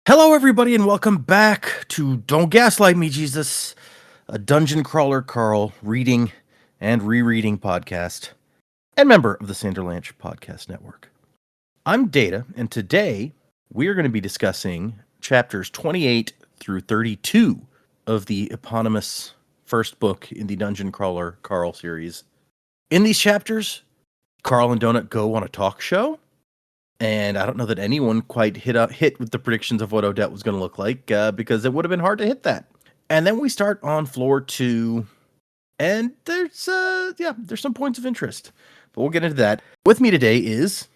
Hello, everybody, and welcome back to Don't Gaslight Me, Jesus, a Dungeon Crawler Carl reading and rereading podcast, and member of the Sanderlanche Podcast Network. I'm Data, and today we are going to be discussing chapters 28 through 32 of the eponymous first book in the Dungeon Crawler Carl series. In these chapters, Carl and Donut go on a talk show. And I don't know that anyone quite hit with the predictions of what Odette was going to look like because it would have been hard to hit that. And then we start on floor 2, and there's some points of interest, but we'll get into that. With me today is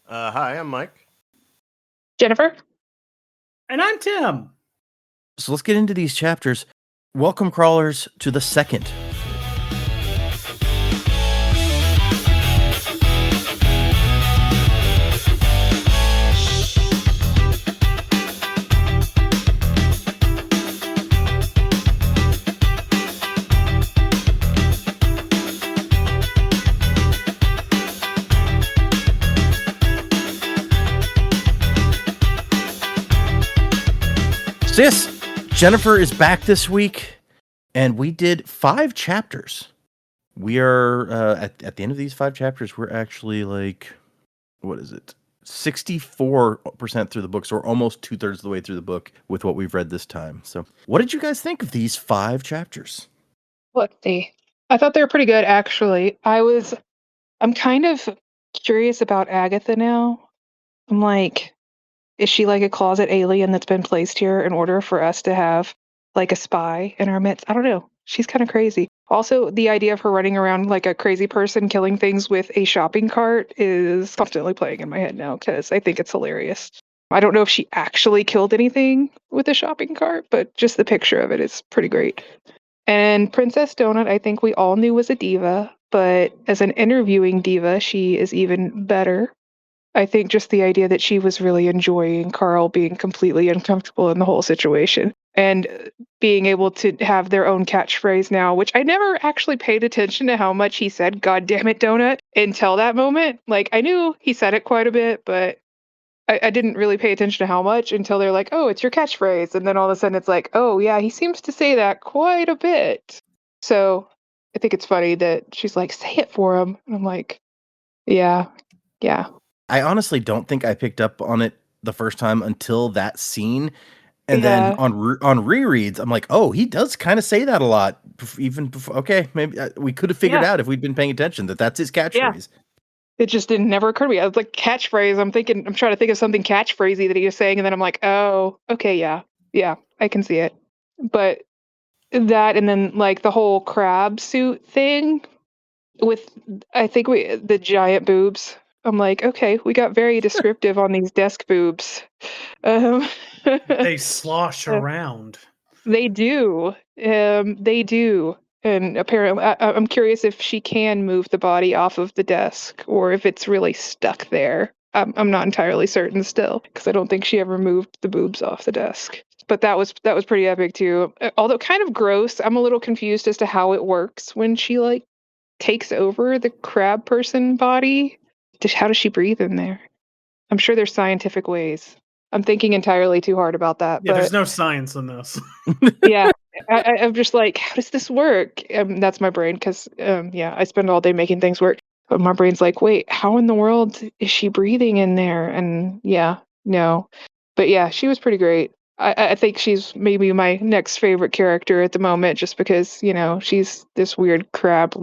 Hi, I'm Mike. Jennifer. And I'm Tim. So let's get into these chapters. Welcome, crawlers, to the second. Sis, Jennifer is back this week, and we did 5 chapters. We are, at the end of these 5 chapters, we're actually 64% through the book, so we're almost 2/3 of the way through the book with what we've read this time. So what did you guys think of these 5 chapters? Let's see. I thought they were pretty good, actually. I'm kind of curious about Agatha now. I'm like, is she like a closet alien that's been placed here in order for us to have like a spy in our midst? I don't know. She's kind of crazy. Also, the idea of her running around like a crazy person killing things with a shopping cart is constantly playing in my head now because I think it's hilarious. I don't know if she actually killed anything with a shopping cart, but just the picture of it is pretty great. And Princess Donut, I think we all knew was a diva, but as an interviewing diva, she is even better. I think just the idea that she was really enjoying Carl being completely uncomfortable in the whole situation and being able to have their own catchphrase now, which I never actually paid attention to how much he said, "God damn it, Donut," until that moment. Like, I knew he said it quite a bit, but I didn't really pay attention to how much until they're like, "Oh, it's your catchphrase." And then all of a sudden it's like, "Oh, yeah, he seems to say that quite a bit." So I think it's funny that she's like, "Say it for him." And I'm like, yeah. I honestly don't think I picked up on it the first time until that scene. And then on rereads, I'm like, oh, he does kind of say that a lot. Even before, okay, maybe we could have figured out if we'd been paying attention that that's his catchphrase. Yeah. It just didn't never occur to me. I was like, catchphrase. I'm trying to think of something catchphrasy that he was saying. And then I'm like, oh, okay, yeah, I can see it. But that, and then like the whole crab suit thing with, I think the giant boobs. I'm like, okay, we got very descriptive on these desk boobs. They slosh around. They do. They do. And apparently, I'm curious if she can move the body off of the desk or if it's really stuck there. I'm not entirely certain still because I don't think she ever moved the boobs off the desk. But that was pretty epic too. Although kind of gross. I'm a little confused as to how it works when she like takes over the crab person body. How does she breathe in there? I'm sure there's scientific ways. I'm thinking entirely too hard about that. Yeah, but there's no science in this. yeah, I'm just like, how does this work? That's my brain because, I spend all day making things work. But my brain's like, wait, how in the world is she breathing in there? And no. But yeah, she was pretty great. I think she's maybe my next favorite character at the moment just because, she's this weird crab,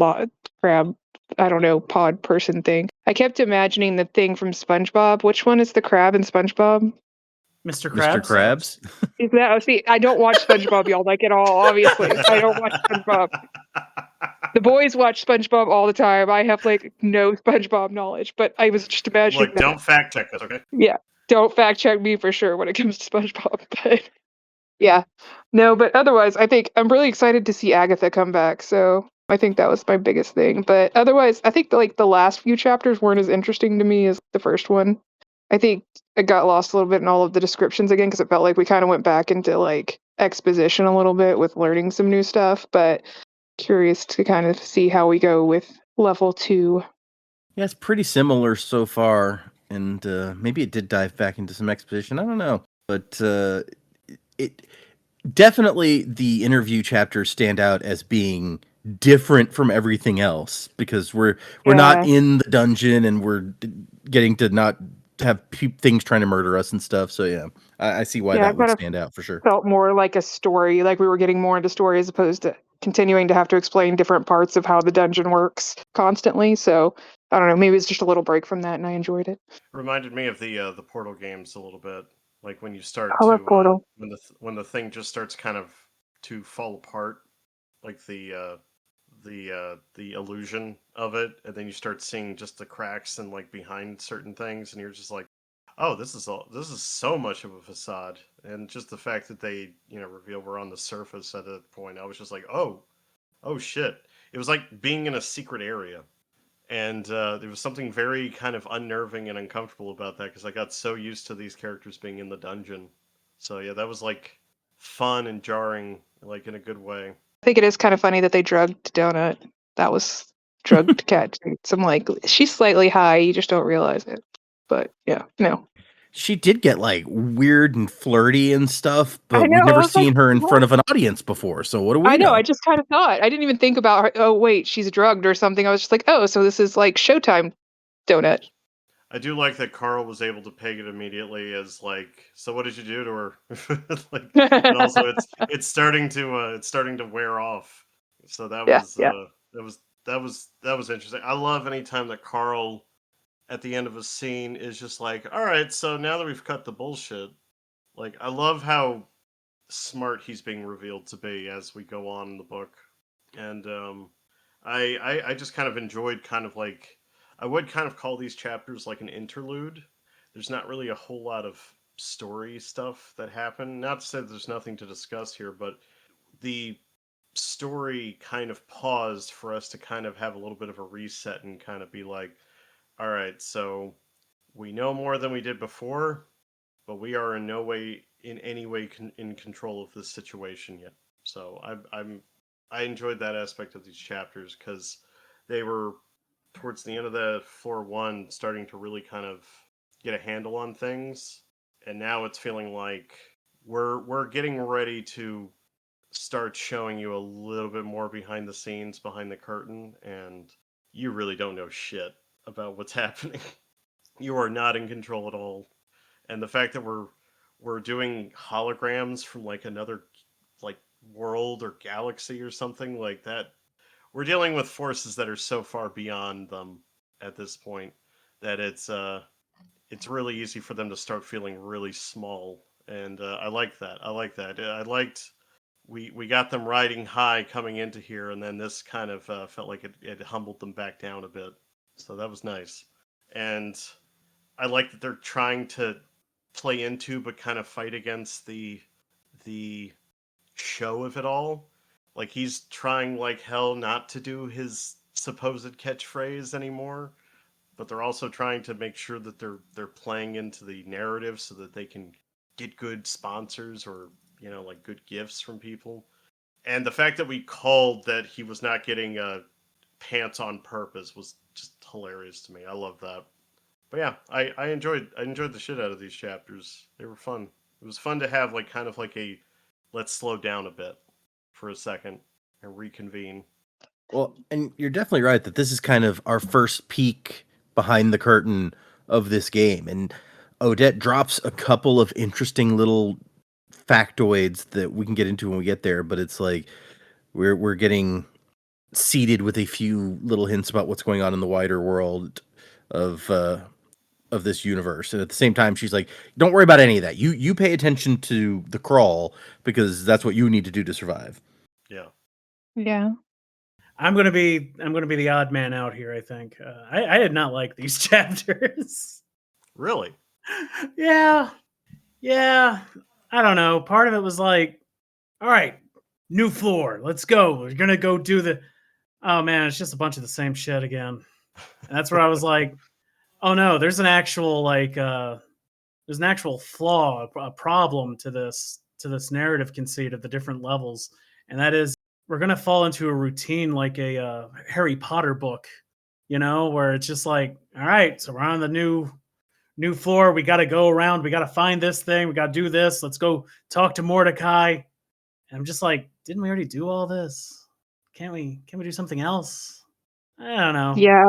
I don't know, pod person thing. I kept imagining the thing from SpongeBob. Which one is the crab in SpongeBob? Mr. Krabs? Mr. Krabs? Is that, see, I don't watch SpongeBob, y'all, like at all, obviously. I don't watch SpongeBob. The boys watch SpongeBob all the time. I have like no SpongeBob knowledge, but I was just imagining. Look, don't fact check us, okay? Yeah, don't fact check me for sure when it comes to SpongeBob. But yeah, no, but otherwise, I think I'm really excited to see Agatha come back. So I think that was my biggest thing. But otherwise, I think like the last few chapters weren't as interesting to me as the first one. I think I got lost a little bit in all of the descriptions again because it felt like we kind of went back into like exposition a little bit with learning some new stuff. But curious to kind of see how we go with level 2. Yeah, it's pretty similar so far. And maybe it did dive back into some exposition. I don't know. but it definitely the interview chapters stand out as being different from everything else because we're not in the dungeon and we're getting to not have things trying to murder us and stuff. So yeah, I see why that would stand out for sure. Felt more like a story, like we were getting more into story as opposed to continuing to have to explain different parts of how the dungeon works constantly. So I don't know, maybe it's just a little break from that, and I enjoyed it. Reminded me of the Portal games a little bit, like when you start I love to Portal. when the thing just starts kind of to fall apart, like the illusion of it, and then you start seeing just the cracks and like behind certain things, and you're just like, oh, this is so much of a facade, and just the fact that they reveal we're on the surface at that point, I was just like, oh shit, it was like being in a secret area. And there was something very kind of unnerving and uncomfortable about that because I got so used to these characters being in the dungeon. So yeah, that was like fun and jarring, like in a good way. I think it is kind of funny that they drugged Donut. That was drugged cat treats. I'm like, she's slightly high, you just don't realize it. But yeah, no. She did get like weird and flirty and stuff, but know, we've never I was like, seen her in what? front of an audience before. So what do we I know, know? I just kind of thought. I didn't even think about her. Oh, wait, she's drugged or something. I was just like, oh, so this is like Showtime Donut. I do like that Carl was able to peg it immediately as like, so what did you do to her? Like, and also it's starting to wear off. So that Yeah, was yeah. that was interesting. I love any time that Carl at the end of a scene is just like, all right, so now that we've cut the bullshit, like I love how smart he's being revealed to be as we go on in the book, and I just kind of enjoyed kind of like I would kind of call these chapters like an interlude. There's not really a whole lot of story stuff that happened. Not to say that there's nothing to discuss here, but the story kind of paused for us to kind of have a little bit of a reset and kind of be like, all right, so we know more than we did before, but we are in no way, in any way, in control of this situation yet. So I enjoyed that aspect of these chapters because they were towards the end of the floor one starting to really kind of get a handle on things, and now it's feeling like we're getting ready to start showing you a little bit more behind the scenes, behind the curtain, and you really don't know shit about what's happening. You are not in control at all. And the fact that we're doing holograms from like another like world or galaxy or something like that, we're dealing with forces that are so far beyond them at this point that it's really easy for them to start feeling really small. And I like that. I like that. I liked we got them riding high coming into here, and then this kind of felt like it humbled them back down a bit. So that was nice. And I like that they're trying to play into but kind of fight against the show of it all. Like he's trying like hell not to do his supposed catchphrase anymore, but they're also trying to make sure that they're playing into the narrative so that they can get good sponsors or like good gifts from people. And the fact that we called that he was not getting pants on purpose was just hilarious to me. I love that. But yeah, I enjoyed the shit out of these chapters. They were fun. It was fun to have like kind of like a let's slow down a bit for a second and reconvene. Well, and you're definitely right that this is kind of our first peek behind the curtain of this game. And Odette drops a couple of interesting little factoids that we can get into when we get there, but it's like we're getting seeded with a few little hints about what's going on in the wider world of this universe. And at the same time, she's like, don't worry about any of that. You pay attention to the crawl because that's what you need to do to survive. Yeah. Yeah. I'm gonna be the odd man out here. I think I did not like these chapters. Really? Yeah. I don't know. Part of it was like, all right, new floor. Let's go. We're gonna go do the. Oh man, it's just a bunch of the same shit again. And that's where I was like, oh no, there's an actual flaw, a problem to this narrative conceit of the different levels, and that is we're gonna fall into a routine like a Harry Potter book, where it's just like, all right, so we're on the new new floor. We got to go around. We got to find this thing. We got to do this. Let's go talk to Mordecai. And I'm just like, didn't we already do all this? Can't we do something else? I don't know. Yeah.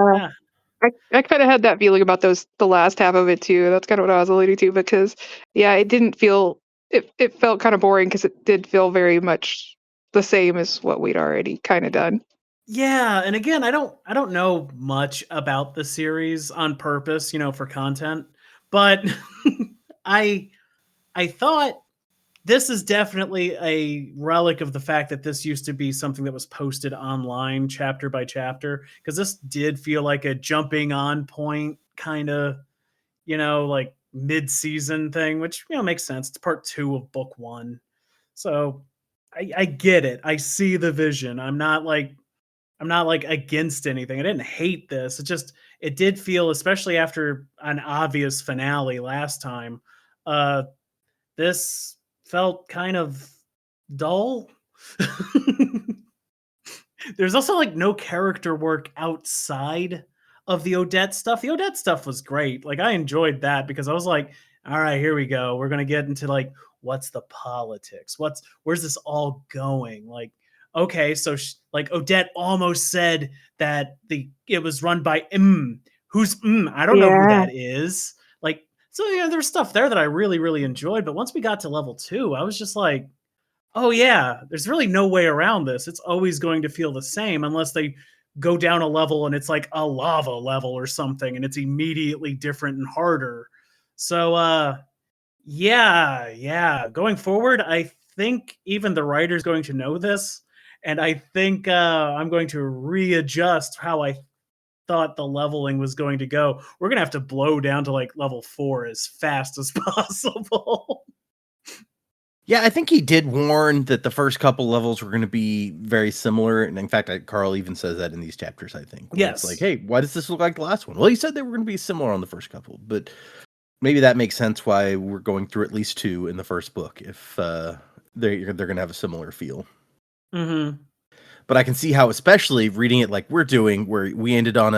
Ah, I kind of had that feeling about the last half of it too. That's kind of what I was alluding to because yeah, it didn't feel it felt kind of boring because it did feel very much the same as what we'd already kind of done. yeah, and again, I don't know much about the series on purpose, for content, but I I thought this is definitely a relic of the fact that this used to be something that was posted online chapter by chapter because this did feel like a jumping on point kind of, like mid-season thing, which makes sense. It's part 2 of book 1. So I get it. I see the vision. I'm not like against anything. I didn't hate this. It did feel, especially after an obvious finale last time, uh this felt kind of dull. There's also like no character work outside of the Odette stuff. The Odette stuff was great. Like I enjoyed that because I was like, all right, here we go. We're gonna get into like what's the politics? Where's this all going? Like, okay, so like Odette almost said that it was run by who's I don't know who Yeah. that is. Like, so there's stuff there that I really, really enjoyed. But once we got to level 2, I was just like, oh yeah, there's really no way around this. It's always going to feel the same unless they go down a level and it's like a lava level or something and it's immediately different and harder. So yeah, going forward, I think even the writer's going to know this, and I think I'm going to readjust how I thought the leveling was going to go. We're going to have to blow down to like level 4 as fast as possible. Yeah, I think he did warn that the first couple levels were going to be very similar. And in fact, Carl even says that in these chapters, I think. Where It's Yes. like, hey, why does this look like the last one? Well, he said they were going to be similar on the first couple, but maybe that makes sense why we're going through at least 2 in the first book if they're going to have a similar feel. Mm-hmm. But I can see how, especially reading it like we're doing, where we ended on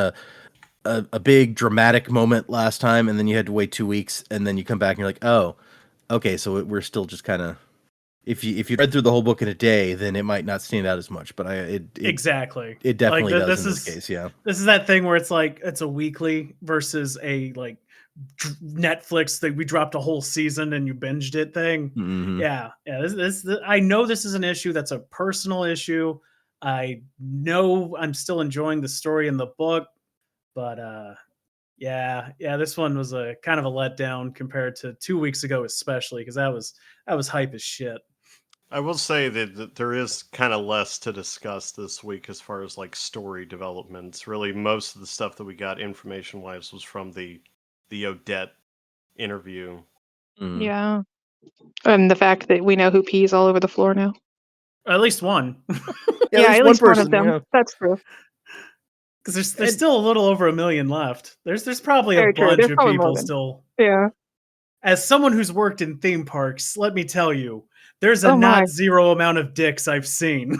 a big dramatic moment last time, and then you had to wait 2 weeks, and then you come back and you're like, oh, okay, so we're still just kind of. If you read through the whole book in a day, then it might not stand out as much. But Exactly. it definitely Like, does in this case. Yeah, This is that thing where it's like it's a weekly versus a like Netflix that we dropped a whole season and you binged it thing. Mhm. Yeah. This I know this is an issue that's a personal issue. I know I'm still enjoying the story in the book, but yeah, this one was a kind of a letdown compared to 2 weeks ago, especially because that was hype as shit. I will say that there is kind of less to discuss this week as far as like story developments. Really, most of the stuff that we got information wise was from the Odette interview. Mhm. Yeah. And the fact that we know who pees all over the floor now. At least one. Yeah, there's at least one of them. you know. That's true. Because there's still a little over 1 million left. There's probably Very a true. bunch There's of probably more people than- still. Yeah. As someone who's worked in theme parks, let me tell you, there's a Oh my. not zero amount of dicks I've seen.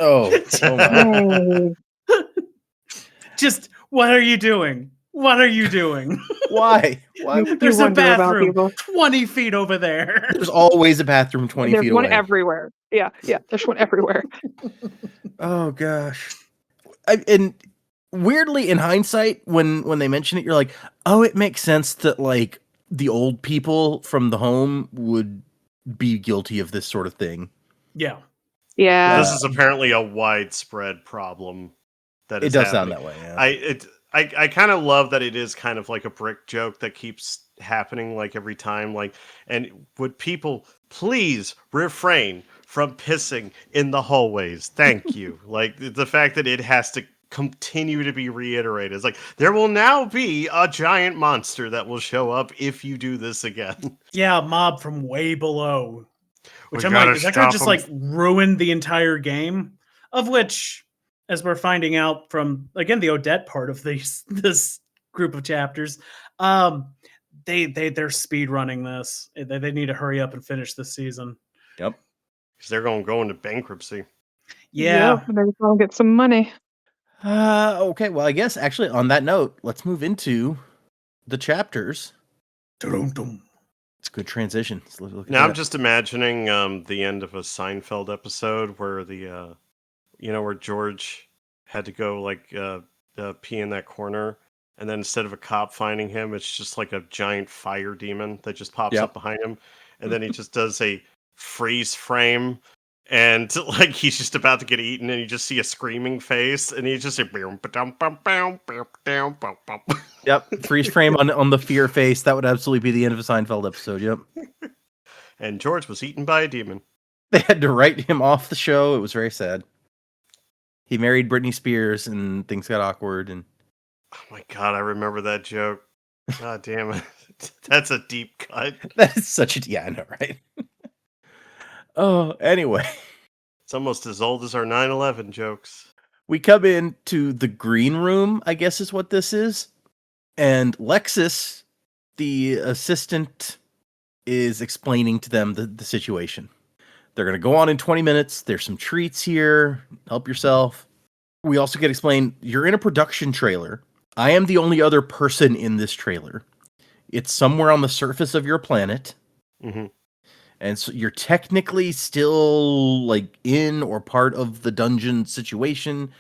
Oh my. Yay. Just what are you doing? What are you doing? Why? Why? You There's a wonder about bathroom people. 20 feet over there. There's always a bathroom 20 There's feet one away. everywhere. Yeah, there's one everywhere. Oh gosh. And weirdly, in hindsight, when they mention it, you're like, oh, it makes sense that like the old people from the home would be guilty of this sort of thing. Yeah. Yeah. This is apparently a widespread problem that It is does sound happening. that way. Yeah. I kind of love that it is kind of like a brick joke that keeps happening like every time. Like, and would people please refrain from pissing in the hallways? Thank you. Like the fact that it has to continue to be reiterated. It's like there will now be a giant monster that will show up if you do this again. Yeah, a mob from way below. Which We I'm like, gotta is that gonna stop just 'em. like ruin the entire game? Of which, as we're finding out from again the Odette part of this group of chapters, they're speed running this. They need to hurry up and finish this season. Yep. Because they're going to go into bankruptcy. Yeah. Maybe I'll get some money. Okay. Well, I guess actually on that note, let's move into the chapters. Dum-dum. It's a good transition. Let's look at Now I'm that. just imagining the end of a Seinfeld episode where where George had to go pee in that corner, and then instead of a cop finding him, it's just like a giant fire demon that just pops Yep. up behind him, and then he just does a freeze frame, and like he's just about to get eaten, and you just see a screaming face, and he just Yep. Freeze frame on the fear face. That would absolutely be the end of a Seinfeld episode. Yep. and George was eaten by a demon. They had to write him off the show. It was very sad. He married Britney Spears and things got awkward. And Oh my god, I remember that joke. God damn it. That's a deep cut. that is such a, yeah, I know, right? Oh, anyway, It's almost as old as our 9/11 jokes. we come into the green room, I guess is what this is. And Lexus, the assistant, is explaining to them the situation. They're going to go on in 20 minutes. There's some treats here. Help yourself. We also get explained, you're in a production trailer. I am the only other person in this trailer. It's somewhere on the surface of your planet. Mm-hmm. And so you're technically still like in or part of the dungeon situation.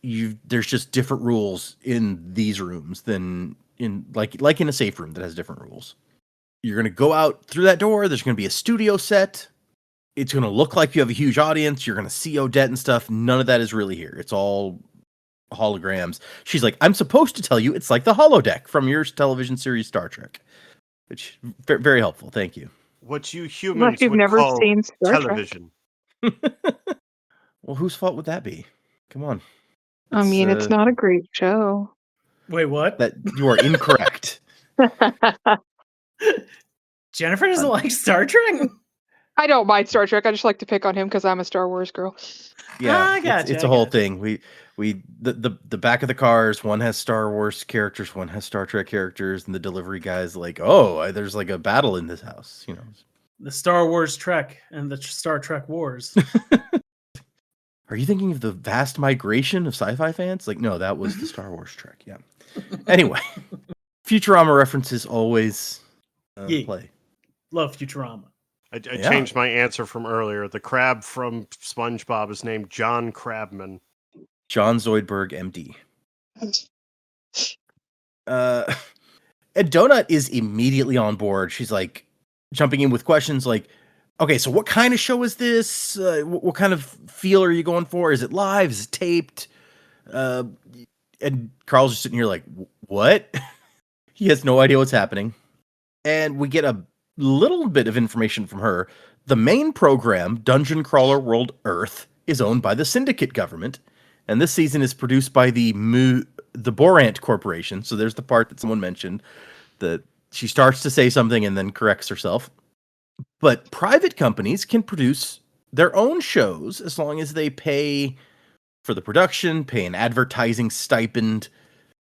There's just different rules in these rooms than in like in a safe room that has different rules. You're going to go out through that door. There's going to be a studio set. It's going to look like you have a huge audience. You're going to see Odette and stuff. None of that is really here. It's all holograms. She's like, I'm supposed to tell you it's like the holodeck from your television series Star Trek, which very helpful. Thank you. What you Like humans you've would never call seen Star Trek. television. Well, whose fault would that be? Come on. I mean, it's not a great show. Wait, what? That you are incorrect. Jennifer doesn't like Star Trek? I don't mind Star Trek. I just like to pick on him because I'm a Star Wars girl. Yeah, I gotcha, it's a whole thing. The back of the cars, one has Star Wars characters, one has Star Trek characters, and the delivery guy's like, "Oh, there's like a battle in this house," you know. The Star Wars Trek and the Star Trek Wars. Are you thinking of the vast migration of sci-fi fans? Like, no, that was the Star Wars Trek. Yeah. Anyway, Futurama references always Yee. play. Love Futurama. I changed my answer from earlier. The crab from SpongeBob is named John Crabman. John Zoidberg, MD. And Donut is immediately on board. She's like jumping in with questions like, okay, so what kind of show is this? What kind of feel are you going for? Is it live? Is it taped? And Carl's just sitting here like, what? He has no idea what's happening. And we get a little bit of information from her. The main program, Dungeon Crawler World Earth, is owned by the Syndicate government. And this season is produced by the Borant Corporation. So there's the part that someone mentioned that she starts to say something and then corrects herself. But private companies can produce their own shows as long as they pay for the production, pay an advertising stipend.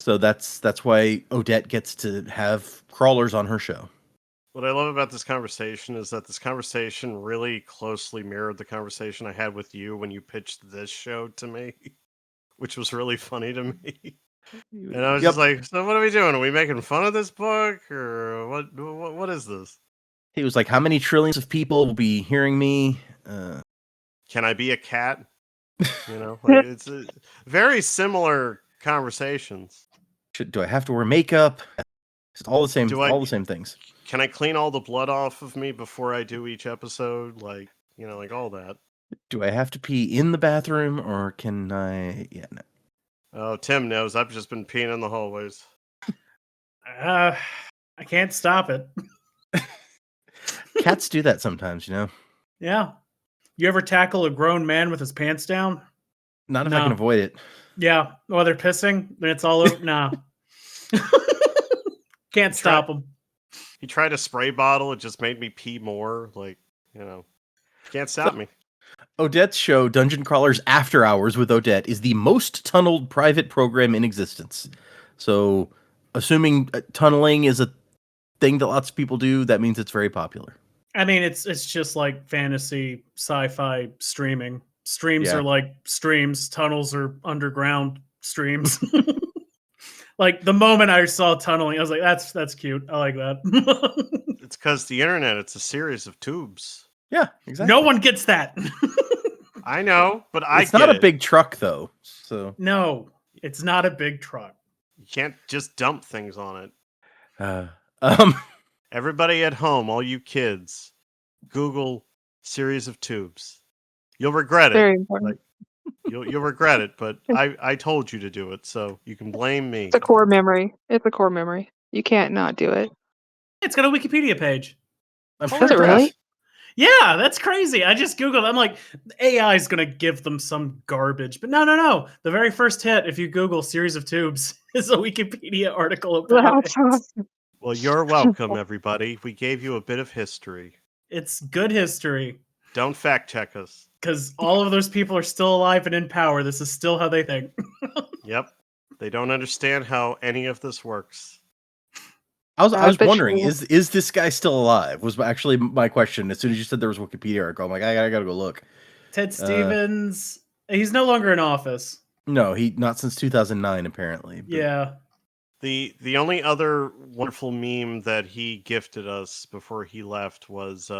So that's why Odette gets to have crawlers on her show. What I love about this conversation is that this conversation really closely mirrored the conversation I had with you when you pitched this show to me, which was really funny to me. And I was just like, so what are we doing? Are we making fun of this book? Or what is this? He was like, how many trillions of people will be hearing me? Can I be a cat? You know, like, it's very similar conversations. Do I have to wear makeup? It's all the same. All the same things. Can I clean all the blood off of me before I do each episode? Like, you know, like all that. Do I have to pee in the bathroom or can I? Yeah. No. Oh, Tim knows. I've just been peeing in the hallways. I can't stop it. Cats do that sometimes, you know. Yeah. You ever tackle a grown man with his pants down? Not if I can avoid it. Yeah. While they're pissing, then it's all over. Nah. Can't stop them. He tried a spray bottle. It just made me pee more. Like, you know, can't stop me. Odette's show, Dungeon Crawlers After Hours with Odette, is the most tunneled private program in existence. So, assuming tunneling is a thing that lots of people do, that means it's very popular. I mean, it's just like fantasy, sci-fi streaming. Streams are like streams. Tunnels are underground streams. Like the moment I saw tunneling, I was like, that's cute. I like that. It's because the internet, it's a series of tubes. Yeah, exactly. No one gets that. I know, but I It's get not a it. big truck though, so No, it's not a big truck. You can't just dump things on it. uh, um, Everybody at home, all you kids, Google series of tubes. You'll regret it. Very important. Like, you'll regret it, but I told you to do it, so you can blame me. It's a core memory. It's a core memory. You can't not do it. It's got a Wikipedia page. I'm Does sure it really? does. Yeah, that's crazy. I just Googled. I'm like, AI is gonna give them some garbage, but no. The very first hit, if you Google "series of tubes," is a Wikipedia article about That's it. awesome. Well, you're welcome, everybody. We gave you a bit of history. It's good history Don't fact check us. because all of those people are still alive and in power. This is still how they think. Yep. They don't understand how any of this works. I was bet wondering, you- is this guy still alive? Was actually my question. As soon as you said there was a Wikipedia article, I'm like, I gotta go look. Ted Stevens, he's no longer in office. No, he not since 2009 apparently. but- Yeah. The only other wonderful meme that he gifted us before he left was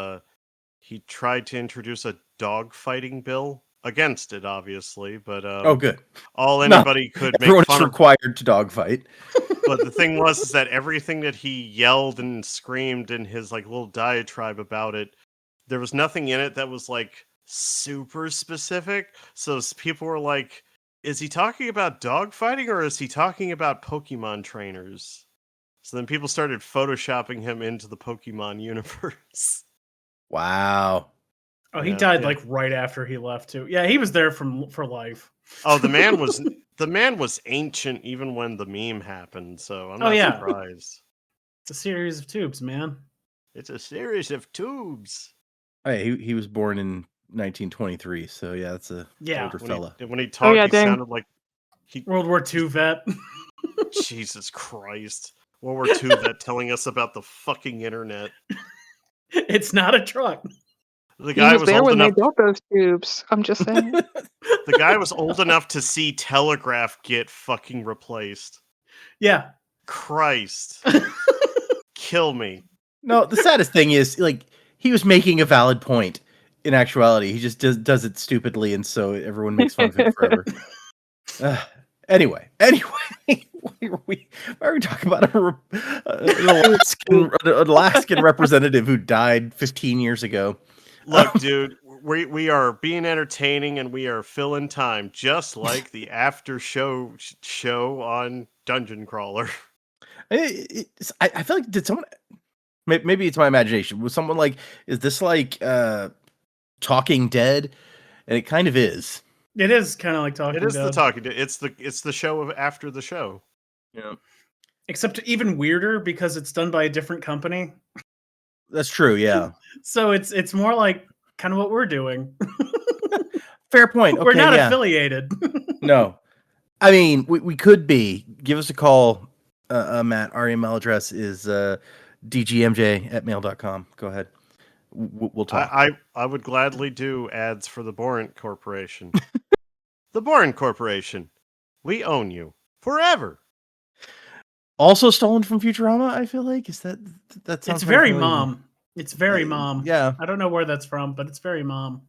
he tried to introduce a dog fighting bill against it, obviously, but Oh, good. all No, anybody could make Everyone is fun of. required to dogfight. But the thing was is that everything that he yelled and screamed in his like little diatribe about it, there was nothing in it that was like super specific. So people were like, is he talking about dogfighting or is he talking about Pokemon trainers? So then people started photoshopping him into the Pokemon universe. Wow. Oh, he Yeah, died yeah. like right after he left too. Yeah, he was there for life. Oh, the man was ancient even when the meme happened, so I'm Oh, not yeah. surprised. It's a series of tubes, man. It's a series of tubes. Hey, he was born in 1923, so yeah, that's a Yeah. older fella. When he talked, yeah, he dang. sounded like he. World War II vet. Jesus Christ, World War II vet telling us about the fucking internet. It's not a truck. The He guy was was there old when they enough. built those tubes. I'm just saying. The guy was old enough to see telegraph get fucking replaced. Yeah. Christ, kill me. No, the saddest thing is like he was making a valid point. In actuality, he just does it stupidly, and so everyone makes fun of him forever. Anyway, why are we talking about an Alaskan representative who died 15 years ago? Look, dude, we are being entertaining and we are filling time, just like the after show on Dungeon Crawler. I feel like did someone? Maybe it's my imagination. Was someone like? Is this like Talking Dead? And it kind of is. It is kind of like Talking It is Dead. the Talking Dead. It's the show of after the show. Yeah, Except even weirder because it's done by a different company. that's true. Yeah, So it's more like kind of what we're doing. fair point. Okay, We're not yeah. affiliated. No, I mean we could be. Give us a call, Matt. Our email address is dgmj@mail.com. Go ahead. We'll talk. I would gladly do ads for the Borant Corporation. The Borant Corporation. We own you forever. Also stolen from Futurama. I feel like that sounds It's very familiar. mom. It's very mom. Yeah. I don't know where that's from, but it's very mom.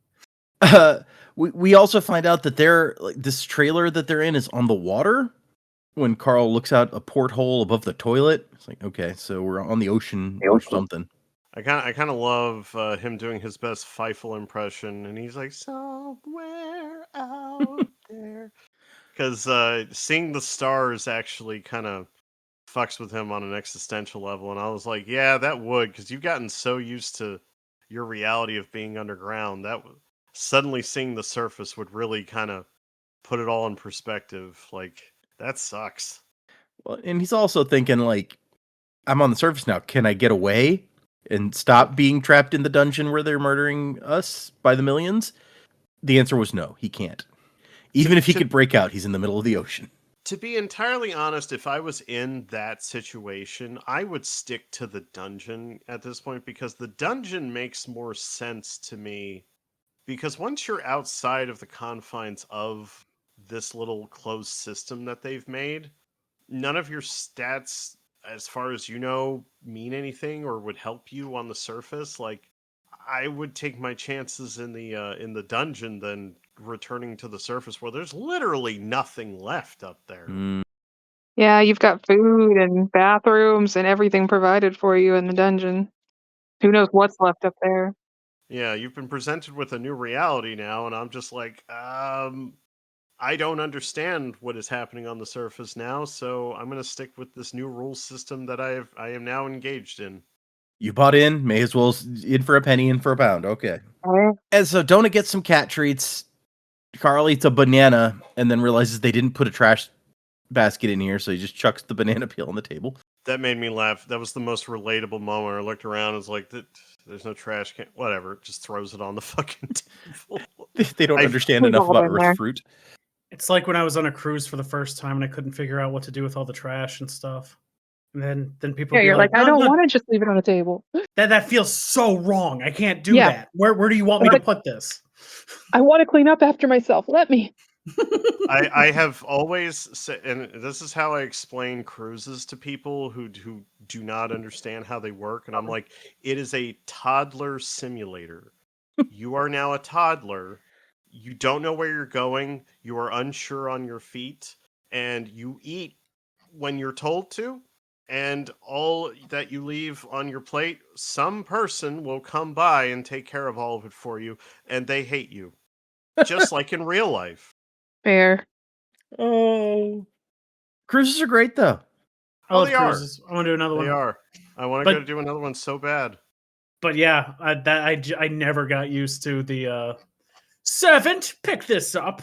We also find out that they're like this trailer that they're in is on the water. When Carl looks out a porthole above the toilet, it's like, okay, so we're on the ocean or something. I kind of love him doing his best Feifel impression, and he's like somewhere out there, because seeing the stars actually kind of fucks with him on an existential level, and I was like, yeah, that would, because you've gotten so used to your reality of being underground that suddenly seeing the surface would really kind of put it all in perspective. Like that sucks. Well, and he's also thinking like, I'm on the surface now. Can I get away and stop being trapped in the dungeon where they're murdering us by the millions? The answer was no, he can't. Even if he could break out, he's in the middle of the ocean. To be entirely honest, if I was in that situation, I would stick to the dungeon at this point because the dungeon makes more sense to me. Because once you're outside of the confines of this little closed system that they've made, none of your stats, as far as you know, mean anything or would help you on the surface. Like, I would take my chances in the dungeon than returning to the surface where there's literally nothing left up there. Yeah, you've got food and bathrooms and everything provided for you in the dungeon. Who knows what's left up there? Yeah, you've been presented with a new reality now, and I'm just like, I don't understand what is happening on the surface now, so I'm gonna stick with this new rule system that I am now engaged in. You bought in, may as well in for a penny, in for a pound. Okay. Right? And so Donut gets some cat treats. Carl eats a banana and then realizes they didn't put a trash basket in here, so he just chucks the banana peel on the table. That made me laugh. That was the most relatable moment. I looked around and was like, there's no trash can. Whatever. Just throws it on the fucking table. They don't understand We've enough all about been there. Earth fruit. It's like when I was on a cruise for the first time and I couldn't figure out what to do with all the trash and stuff. And then people Yeah, be you're like, I "No, don't no, want to just leave it on a table. that feels so wrong. I can't do Yeah. that. Where do you want me to Like- put this?" I want to clean up after myself. Let me. I have always said, and this is how I explain cruises to people who do not understand how they work. And I'm like, it is a toddler simulator. You are now a toddler. You don't know where you're going. You are unsure on your feet, and you eat when you're told to. And all that you leave on your plate, some person will come by and take care of all of it for you, and they hate you, just like in real life. Fair. Oh. Cruises are great, though. I love they are. cruises. I want to do another They one. are. I want to But- go to do another one so bad. But yeah, I never got used to the servant, pick this up.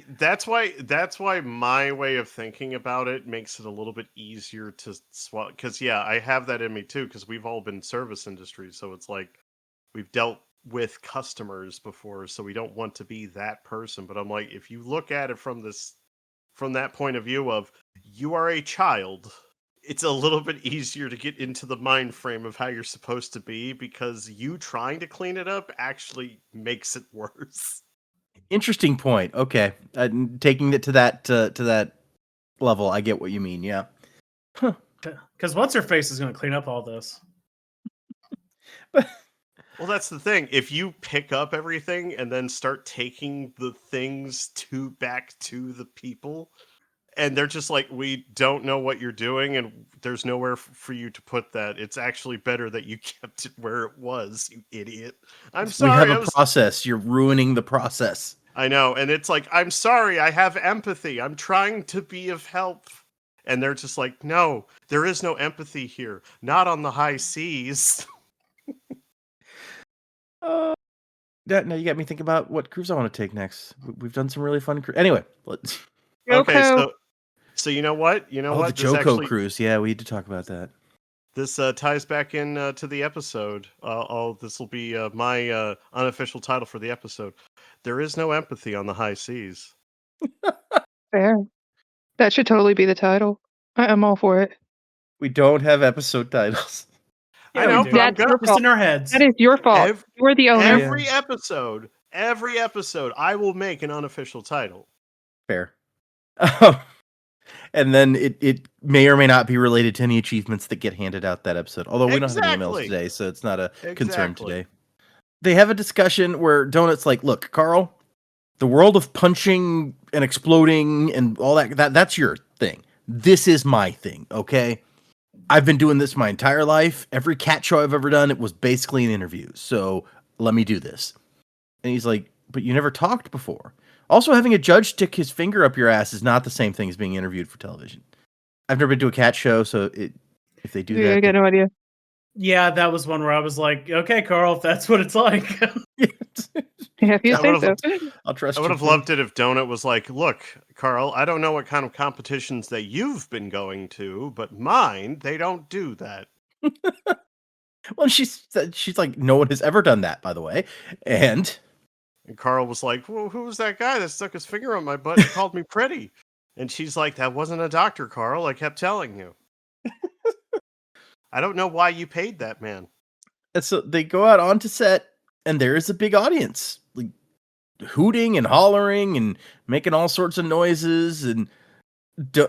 That's why my way of thinking about it makes it a little bit easier to swallow. Because yeah, I have that in me too. Because we've all been service industry, so it's like we've dealt with customers before, so we don't want to be that person. But I'm like, if you look at it from that point of view of you are a child, it's a little bit easier to get into the mind frame of how you're supposed to be, because you trying to clean it up actually makes it worse. Interesting point. Okay. Taking it to that level, I get what you mean. Yeah. Because what's her face is going to clean up all this. Well, that's the thing. If you pick up everything and then start taking the things back to the people, and they're just like, we don't know what you're doing, and there's nowhere for you to put that. It's actually better that you kept it where it was, you idiot. I'm sorry. We have a process. You're ruining the process. I know, and it's like, I'm sorry. I have empathy. I'm trying to be of help. And they're just like, no, there is no empathy here. Not on the high seas. Now you got me thinking about what cruise I want to take next. We've done some really fun Anyway, let's. Okay, Yoko. so you know what? You know Oh, what? the Joko cruise. Yeah, we need to talk about that. This ties back in to the episode. This will be my unofficial title for the episode. There is no empathy on the high seas. Fair. That should totally be the title. I'm all for it. We don't have episode titles. I know, we do. but I'm That's your good. Just fault. in our heads. That is your fault. You're the owner. Every episode, I will make an unofficial title. Fair. And then it may or may not be related to any achievements that get handed out that episode. Although we don't have any emails Exactly. today, so it's not a concern Exactly. today. They have a discussion where Donut's like, look, Carl, the world of punching and exploding and all that's your thing. This is my thing, okay? I've been doing this my entire life. Every cat show I've ever done, it was basically an interview. So let me do this. And he's like, but you never talked before. Also, having a judge stick his finger up your ass is not the same thing as being interviewed for television. I've never been to a cat show, so if they do Yeah, that... I got no idea. Yeah, that was one where I was like, okay, Carl, if that's what it's like. Yeah, if you I say so. would've- I'll trust I you. would have loved it if Donut was like, look, Carl, I don't know what kind of competitions that you've been going to, but mine, they don't do that. Well, she's like, no one has ever done that, by the way. And Carl was like, well, who was that guy that stuck his finger on my butt and called me pretty? And she's like, that wasn't a doctor, Carl. I kept telling you. I don't know why you paid that man. And so they go out onto set, and there is a big audience, like hooting and hollering and making all sorts of noises. And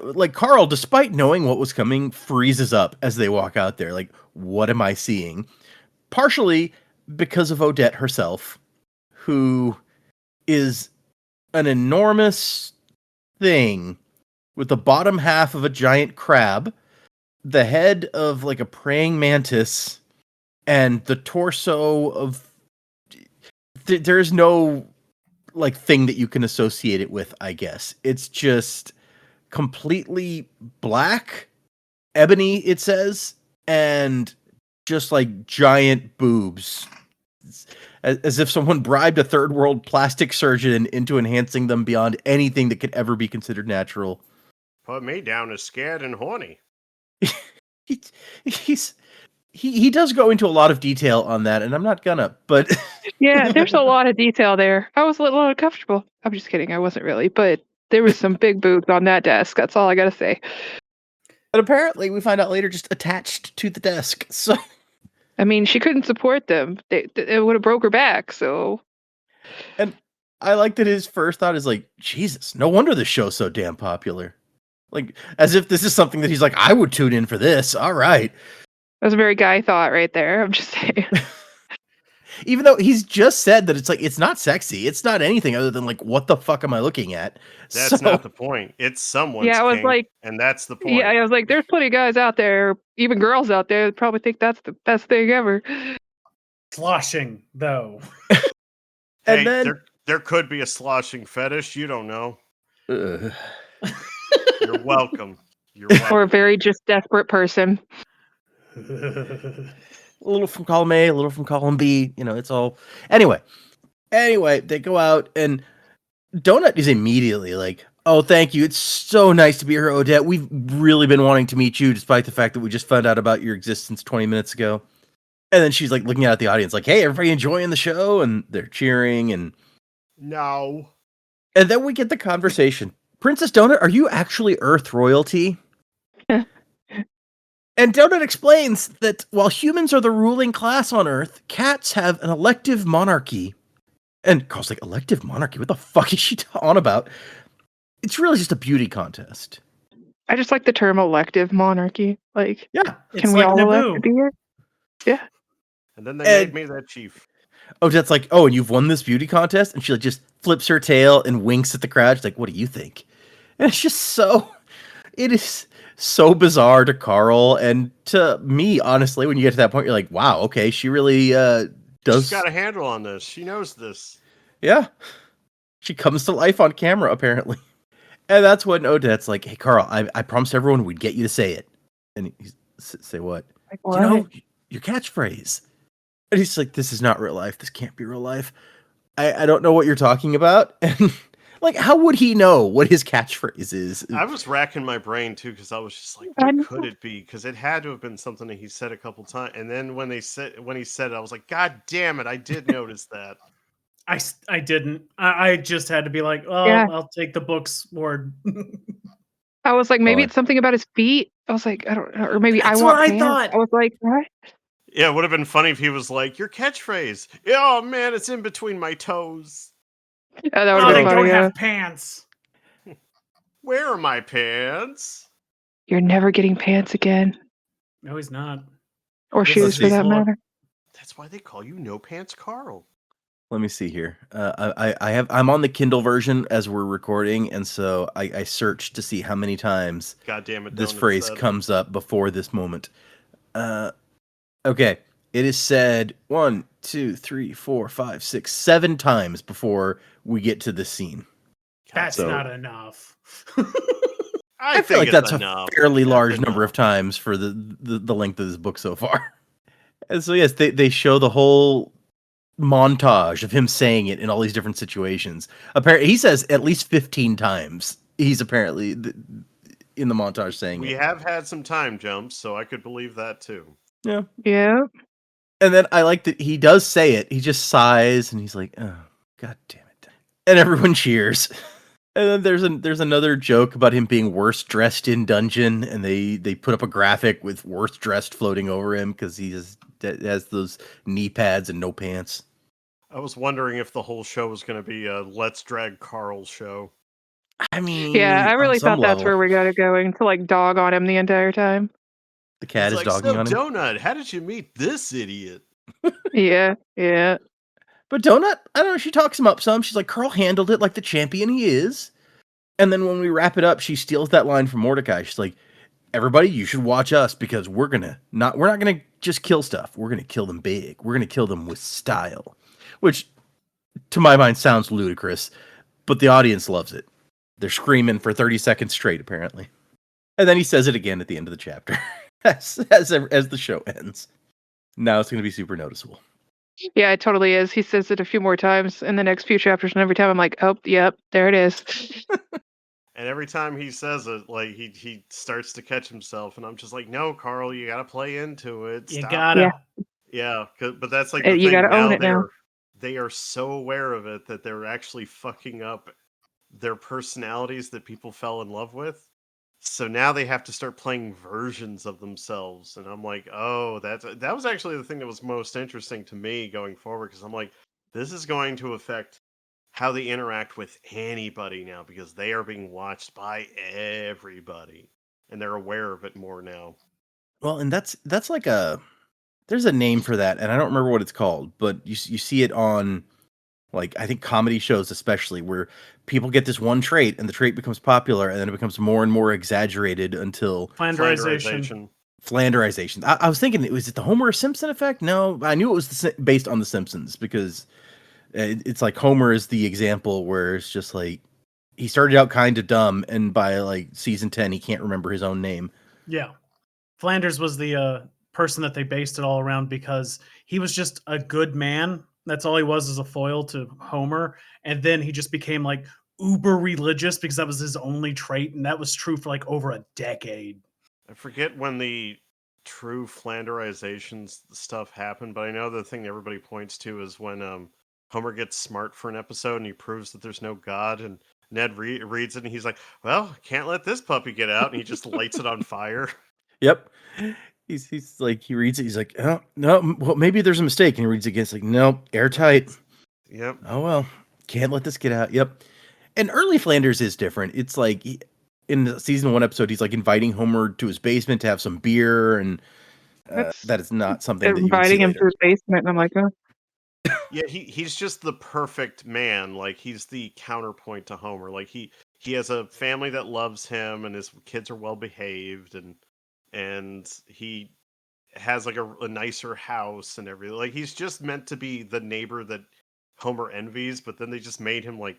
like Carl, despite knowing what was coming, freezes up as they walk out there. Like, what am I seeing? Partially because of Odette herself, who is an enormous thing with the bottom half of a giant crab, the head of like a praying mantis, and the torso of there's no like thing that you can associate it with, I guess. It's just completely black, ebony, it says, and just like giant boobs. As if someone bribed a third world plastic surgeon into enhancing them beyond anything that could ever be considered natural. Put me down as scared and horny. He does go into a lot of detail on that, and I'm not gonna, but Yeah, there's a lot of detail there. I was a little uncomfortable. I'm just kidding. I wasn't really, but there was some big boobs on that desk. That's all I gotta say. but apparently we find out later just attached to the desk. So I mean, she couldn't support them. It would have broke her back. So and I like that his first thought is like, Jesus, no wonder this show's so damn popular. Like, as if this is something that he's like, I would tune in for this. All right. that was a very guy thought right there. I'm just saying. Even though he's just said that it's like, it's not sexy. It's not anything other than like, what the fuck am I looking at? That's not the point. It's someone's Yeah, I was kink, like- and that's the point. Yeah, I was like, there's plenty of guys out there, even girls out there, that probably think that's the best thing ever. Sloshing, though. And Hey, then there could be a sloshing fetish. You don't know. Ugh. You're welcome. You're welcome. Or a very just desperate person. a little from column A, a little from column B. You know, it's all. Anyway, they go out, and Donut is immediately like, "Oh, thank you. It's so nice to be here, Odette. We've really been wanting to meet you, despite the fact that we just found out about your existence 20 minutes ago." And then she's like looking out at the audience, like, "Hey, everybody enjoying the show?" And they're cheering, and No. then we get the conversation. Princess Donut, are you actually Earth royalty? And Donut explains that while humans are the ruling class on Earth, cats have an elective monarchy. And Carl's like, elective monarchy? What the fuck is she on about? It's really just a beauty contest. I just like the term elective monarchy. Like, Yeah. It's can we like all elect Naboo. to be here? Yeah. And then they And- made me that chief. Odette's like, oh, and you've won this beauty contest? And she like just flips her tail and winks at the crowd. She's like, what do you think? And it's just so, it is so bizarre to Carl and to me, honestly, when you get to that point, you're like, wow, okay, she really does. She's got a handle on this. She knows this. Yeah. She comes to life on camera, apparently. And that's when Odette's like, hey, Carl, I promised everyone we'd get you to say it. And he's, say what? Like, You know, your catchphrase. And he's like, this is not real life. This can't be real life. I don't know what you're talking about. And like, how would he know what his catchphrase is? I was racking my brain too because I was just like, I what know. could it be? Because it had to have been something that he said a couple times. And then when he said it, I was like, God damn it, I did notice that. I didn't. I just had to be like, oh, Yeah. I'll take the book's word. I was like, maybe Well, it's something about his feet. I was like, I don't know. Or maybe That's I want what I pants. thought. I was like, what? Yeah, it would have been funny if he was like, your catchphrase. Oh man, it's in between my toes. Yeah, that would Oh, have they been don't funny. Yeah. have pants. Where are my pants? You're never getting pants again. No, he's not. Or This shoes is for that full of- matter. That's why they call you No Pants Carl. Let me see here. I'm on the Kindle version as we're recording, and so I searched to see how many times God damn it. this Donut phrase said. comes up before this moment. Okay, it is said 1, 2, 3, 4, 5, 6, 7 times before we get to this scene. That's So- not enough. I feel think like it's that's enough. a fairly That's large number enough. of times for the length of this book so far. And so yes, they show the whole montage of him saying it in all these different situations. Apparently, he says at least 15 times. He's apparently in the montage saying We it. have had some time jumps, so I could believe that too. Yeah. Yeah. And then I like that he does say it. He just sighs and he's like, "Oh, God damn it!" And everyone cheers. And then there's another joke about him being worst dressed in dungeon, and they put up a graphic with worst dressed floating over him because he has those knee pads and no pants. I was wondering if the whole show was going to be a Let's Drag Carl show. I mean, Yeah, I on really some thought that's level, where we got to going to like dog on him the entire time. the cat It's is like, dogging so on him. Donut, how did you meet this idiot? Yeah, yeah. But Donut, I don't know, she talks him up some. She's like, Carl handled it like the champion he is. And then when we wrap it up, she steals that line from Mordecai. She's like, everybody, you should watch us because we're not gonna just kill stuff. We're gonna kill them big. We're gonna kill them with style. Which, to my mind, sounds ludicrous, but the audience loves it. They're screaming for 30 seconds straight, apparently. And then he says it again at the end of the chapter as the show ends. Now it's gonna be super noticeable. Yeah, it totally is. He says it a few more times in the next few chapters, and every time I'm like, oh, yep, there it is. And every time he says it, like he starts to catch himself, and I'm just like, no, Carl, you gotta play into it. You Stop. gotta. Yeah, but that's like the You thing. gotta own Now it now. they are so aware of it that they're actually fucking up their personalities that people fell in love with. So now they have to start playing versions of themselves, and I'm like, oh, that was actually the thing that was most interesting to me going forward, because I'm like, this is going to affect how they interact with anybody now, because they are being watched by everybody, and they're aware of it more now. Well, and that's like there's a name for that, and I don't remember what it's called, but you see it on, like, I think comedy shows especially, where people get this one trait and the trait becomes popular and then it becomes more and more exaggerated until Flanderization. Flanderization. I was thinking, was it the Homer Simpson effect? No, I knew it was based on The Simpsons, because it's like Homer is the example where it's just like he started out kind of dumb, and by like season 10 he can't remember his own name. Yeah. Flanders was the person that they based it all around because he was just a good man. That's all he was, as a foil to Homer. And then he just became like uber religious because that was his only trait. And that was true for like over a decade. I forget when the true Flanderization stuff happened, but I know the thing that everybody points to is when Homer gets smart for an episode and he proves that there's no God, and Ned reads it and he's like, well, can't let this puppy get out, and he just lights it on fire. Yep. He's like, he reads it, he's like, oh no, well, maybe there's a mistake, and he reads it again, it's like, nope, airtight. Yep. Oh well, can't let this get out. Yep. And early Flanders is different. It's like in the season 1 episode, he's like inviting Homer to his basement to have some beer, and That's that is not something that you would see inviting him to later. his basement, and I'm like, oh. Yeah, he's just the perfect man. Like, he's the counterpoint to Homer. Like, he has a family that loves him, and his kids are well behaved, and he has like a nicer house and everything. Like, he's just meant to be the neighbor that Homer envies, but then they just made him like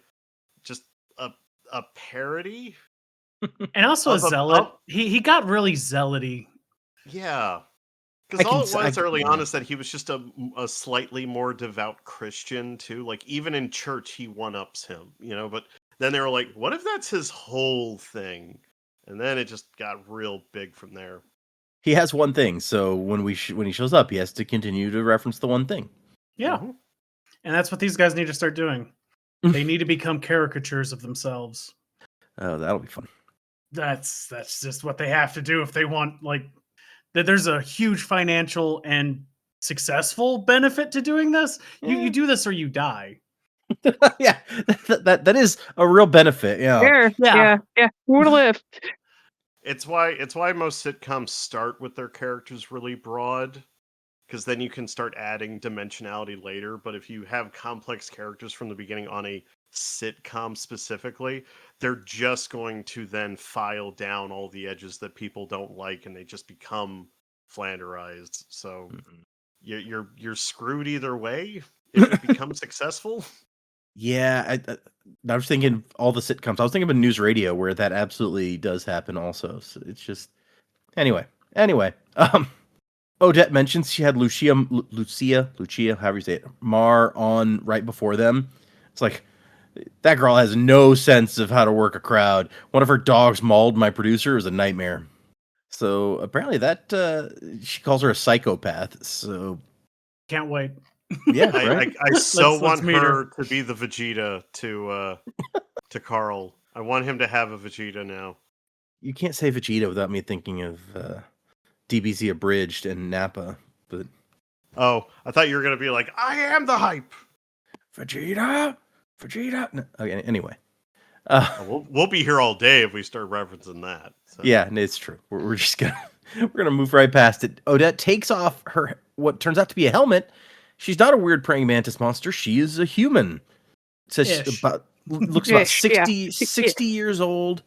just a parody. And also a Of a- zealot. of- He got really zealoty. Yeah. Because I all can it s- was I- early yeah. on is that he was just a slightly more devout Christian too. Like, even in church, he one-ups him, you know. But then they were like, "What if that's his whole thing?" And then it just got real big from there. He has one thing, so when he shows up, he has to continue to reference the one thing. Yeah. Mhm. And that's what these guys need to start doing. They need to become caricatures of themselves. Oh, that'll be fun. That's just what they have to do if they want, like, that there's a huge financial and successful benefit to doing this. You do this or you die. Yeah, that is a real benefit. Yeah. There. Yeah. Yeah. More to live. It's why most sitcoms start with their characters really broad, because then you can start adding dimensionality later. But if you have complex characters from the beginning on a sitcom specifically, they're just going to then file down all the edges that people don't like, and they just become Flanderized. So you're screwed either way if it becomes successful. Yeah, I was thinking all the sitcoms. I was thinking of News Radio, where that absolutely does happen also. So it's just anyway. Odette mentions she had Lucia, however you say it, Mar on right before them. It's like, that girl has no sense of how to work a crowd. One of her dogs mauled my producer. It was a nightmare. So apparently that she calls her a psychopath. So Can't wait. yeah, right. I so Let's want meet her. her to be the Vegeta to Carl. I want him to have a Vegeta now. You can't say Vegeta without me thinking of DBZ Abridged and Nappa, but Oh, I thought you were gonna be like, I am the hype. Vegeta. No, okay, anyway, We'll be here all day if we start referencing that. So. Yeah, it's true. We're just gonna move right past it. Odette takes off her what turns out to be a helmet. She's not a weird praying mantis monster. She is a human. It says looks about Ish, yeah. 60 years old,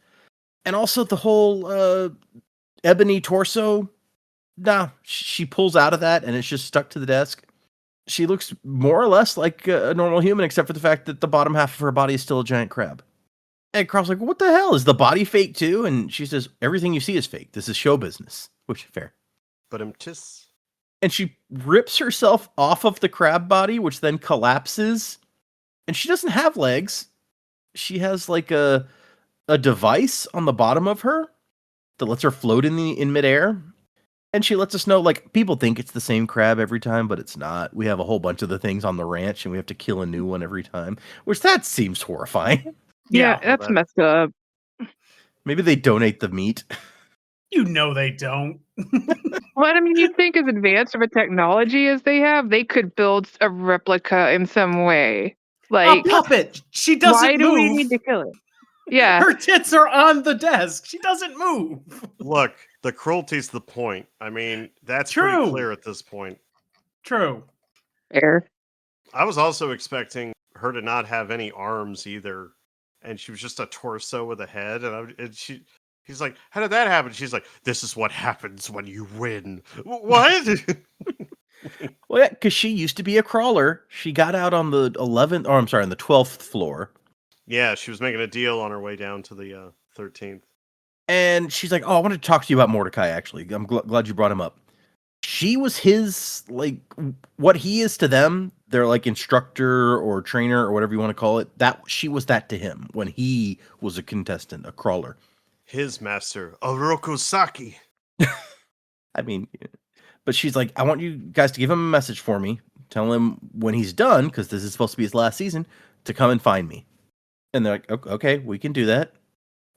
and also the whole ebony torso. Nah, she pulls out of that, and it's just stuck to the desk. She looks more or less like a normal human, except for the fact that the bottom half of her body is still a giant crab. And Carl's like, what the hell? Is the body fake too? And she says, everything you see is fake. This is show business. Which is fair. But tis. And she rips herself off of the crab body, which then collapses. And she doesn't have legs. She has like a device on the bottom of her that lets her float in midair. And she lets us know, like, people think it's the same crab every time, but it's not. We have a whole bunch of the things on the ranch, and we have to kill a new one every time, which that seems horrifying. Yeah, that's messed up. Maybe they donate the meat. You know they don't. Well, I mean, you think as advanced of a technology as they have, they could build a replica in some way. Like a puppet. She doesn't why move. do we need to kill it? Yeah. Her tits are on the desk. She doesn't move. Look, the cruelty's the point. I mean, that's True. pretty clear at this point. True. Fair. I was also expecting her to not have any arms either, and she was just a torso with a head. He's like, "How did that happen?" She's like, "This is what happens when you win." What? Well, yeah, because she used to be a crawler. She got out on the 12th floor. Yeah, she was making a deal on her way down to the 13th. And she's like, "Oh, I wanted to talk to you about Mordecai, actually. I'm glad you brought him up." She was his, like, what he is to them, their, like, instructor or trainer or whatever you want to call it. She was that to him when he was a contestant, a crawler. His master, Oroku Saki. I mean, but she's like, I want you guys to give him a message for me. Tell him when he's done, because this is supposed to be his last season, to come and find me. And they're like, okay, we can do that.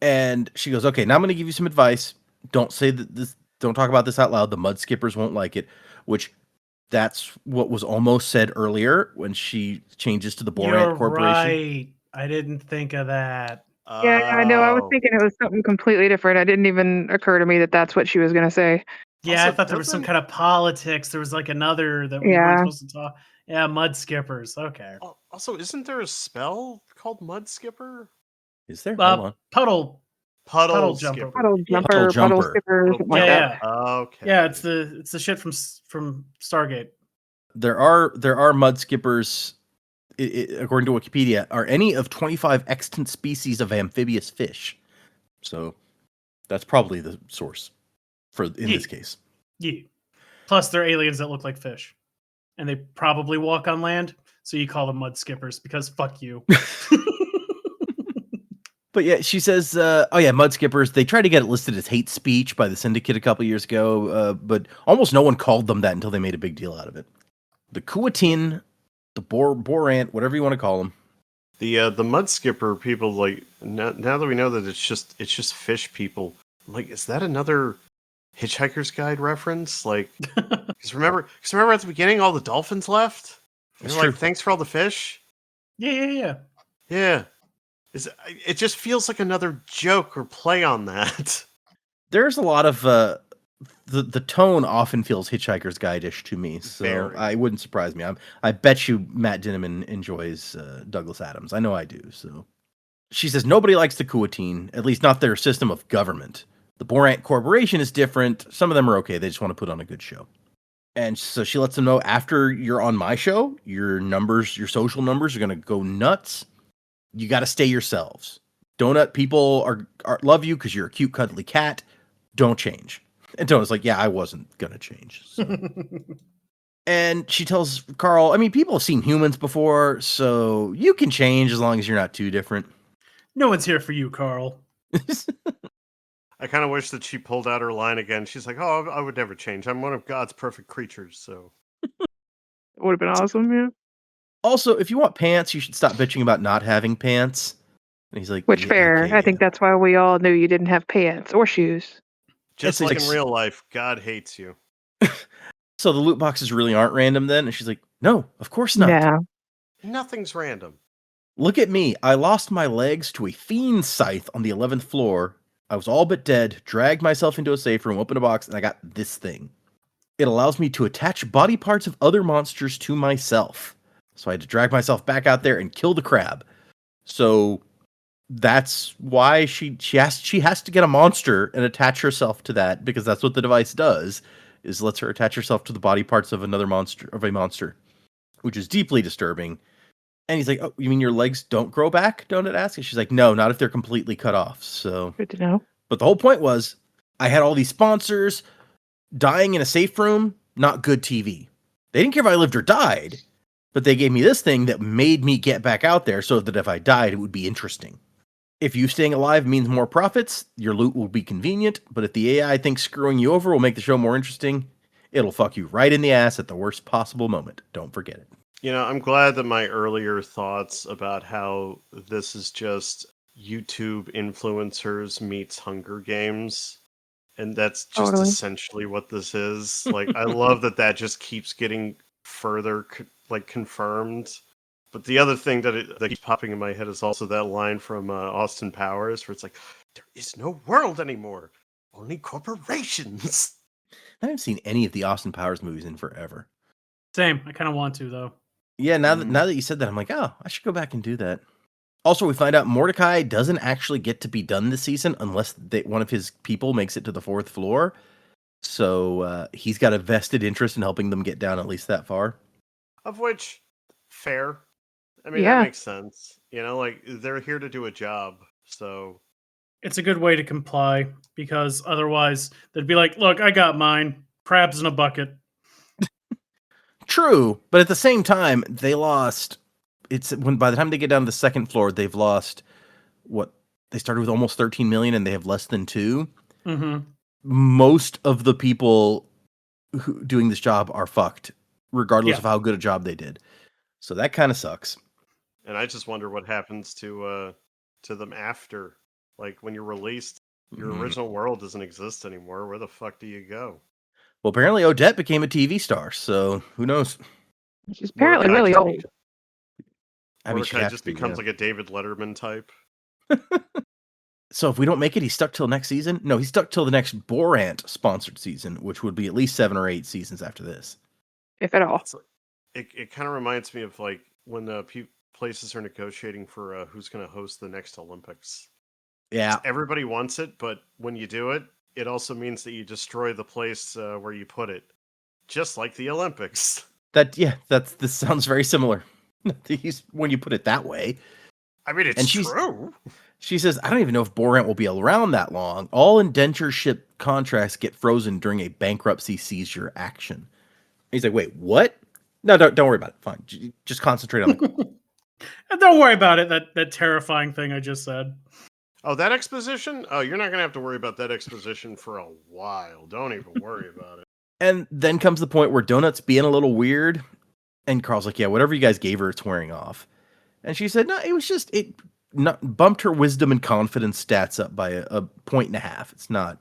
And she goes, okay, now I'm going to give you some advice. Don't say this. Don't talk about this out loud. The mud skippers won't like it, which that's what was almost said earlier when she changes to the Borat Corporation. Right. I didn't think of that. Yeah, I know. I was thinking it was something completely different. It didn't even occur to me that that's what she was going to say. Yeah, Also, I thought there was some kind of politics. There was like another that we weren't supposed to talk. Yeah, mud skippers. Okay. Also, isn't there a spell called mud skipper? Is there? Hold on. Puddle jumper. skipper. Puddle jumper, puddle skipper, something like that. Yeah. Okay. Yeah, it's the shit from Stargate. There are mud skippers. According to Wikipedia, are any of 25 extant species of amphibious fish. So that's probably the source in this case. Yeah. Plus, they're aliens that look like fish, and they probably walk on land. So you call them mud skippers because fuck you. But yeah, she says, mud skippers. They tried to get it listed as hate speech by the Syndicate a couple years ago, but almost no one called them that until they made a big deal out of it. The Kuatin, the Borant, whatever you want to call them. The mud skipper people, like, now that we know that it's just fish people, like, is that another Hitchhiker's Guide reference? Like, because remember at the beginning all the dolphins left? They're like, thanks for all the fish. Yeah. It just feels like another joke or play on that. There's a lot of the tone often feels Hitchhiker's Guide-ish to me, so I wouldn't surprise me. I bet you Matt Dinniman enjoys Douglas Adams. I know I do. So she says nobody likes the Kuatin, at least not their system of government. The Borant Corporation is different. Some of them are okay. They just want to put on a good show. And so she lets them know after you're on my show, your social numbers are going to go nuts. You got to stay yourselves. Donut people are love you because you're a cute, cuddly cat. Don't change. And Donut's like, yeah, I wasn't going to change. So. And she tells Carl, I mean, people have seen humans before, so you can change as long as you're not too different. No one's here for you, Carl. I kind of wish that she pulled out her line again. She's like, oh, I would never change. I'm one of God's perfect creatures, so. It would have been awesome, yeah. Also, if you want pants, you should stop bitching about not having pants. And he's like, which fair. Okay, I think that's why we all knew you didn't have pants or shoes. Just like in real life, God hates you. So the loot boxes really aren't random then? And she's like, no, of course not. Yeah. Nothing's random. Look at me. I lost my legs to a fiend scythe on the 11th floor. I was all but dead, dragged myself into a safe room, opened a box, and I got this thing. It allows me to attach body parts of other monsters to myself. So I had to drag myself back out there and kill the crab. So that's why she has to get a monster and attach herself to that, because that's what the device does, is lets her attach herself to the body parts of a monster, which is deeply disturbing. And he's like, "Oh, you mean your legs don't grow back?" Donut asks. And she's like, "No, not if they're completely cut off." So, Good to know. but the whole point was, I had all these sponsors dying in a safe room. Not good TV. They didn't care if I lived or died, but they gave me this thing that made me get back out there, so that if I died, it would be interesting. If you staying alive means more profits, your loot will be convenient. But if the AI thinks screwing you over will make the show more interesting, it'll fuck you right in the ass at the worst possible moment. Don't forget it. You know, I'm glad that my earlier thoughts about how this is just YouTube influencers meets Hunger Games, and that's just Totally. essentially what this is. Like, I love that just keeps getting further confirmed. But the other thing that keeps popping in my head is also that line from Austin Powers, where it's like, "There is no world anymore, only corporations." I haven't seen any of the Austin Powers movies in forever. Same. I kind of want to though. Yeah, now that you said that, I'm like, oh, I should go back and do that. Also, we find out Mordecai doesn't actually get to be done this season unless one of his people makes it to the 4th floor. So he's got a vested interest in helping them get down at least that far. Of which, fair. I mean, Yeah. that makes sense. You know, like, they're here to do a job, so... It's a good way to comply, because otherwise they'd be like, "Look, I got mine. Crabs in a bucket." True, but at the same time, they lost. By the time they get down to the 2nd floor, they've lost what they started with almost 13 million, and they have less than 2. Mm-hmm. Most of the people doing this job are fucked, regardless of how good a job they did. So that kind of sucks. And I just wonder what happens to them after. Like, when you're released, your original world doesn't exist anymore. Where the fuck do you go? Well, apparently Odette became a TV star, so who knows? She's apparently Mordecai really just- old. I mean, she'd Mordecai have just to be, becomes yeah. like a David Letterman type. So if we don't make it, he's stuck till next season? No, he's stuck till the next Borant sponsored season, which would be at least 7 or 8 seasons after this. If at all. It's like, it kind of reminds me of like when the places are negotiating for who's going to host the next Olympics. Yeah. Everybody wants it, but when you do it, it also means that you destroy the place where you put it, just like the Olympics. This sounds very similar. When you put it that way. I mean, it's true. She says, "I don't even know if Borant will be around that long. All indentureship contracts get frozen during a bankruptcy seizure action." He's like, "Wait, what? No, don't worry about it. Fine. Just concentrate on it." And don't worry about it. That terrifying thing I just said. Oh, that exposition? Oh, you're not going to have to worry about that exposition for a while. Don't even worry about it. And then comes the point where Donut's being a little weird. And Carl's like, "Yeah, whatever you guys gave her, it's wearing off." And she said, "No, it was just, it bumped her wisdom and confidence stats up by a 1.5. It's not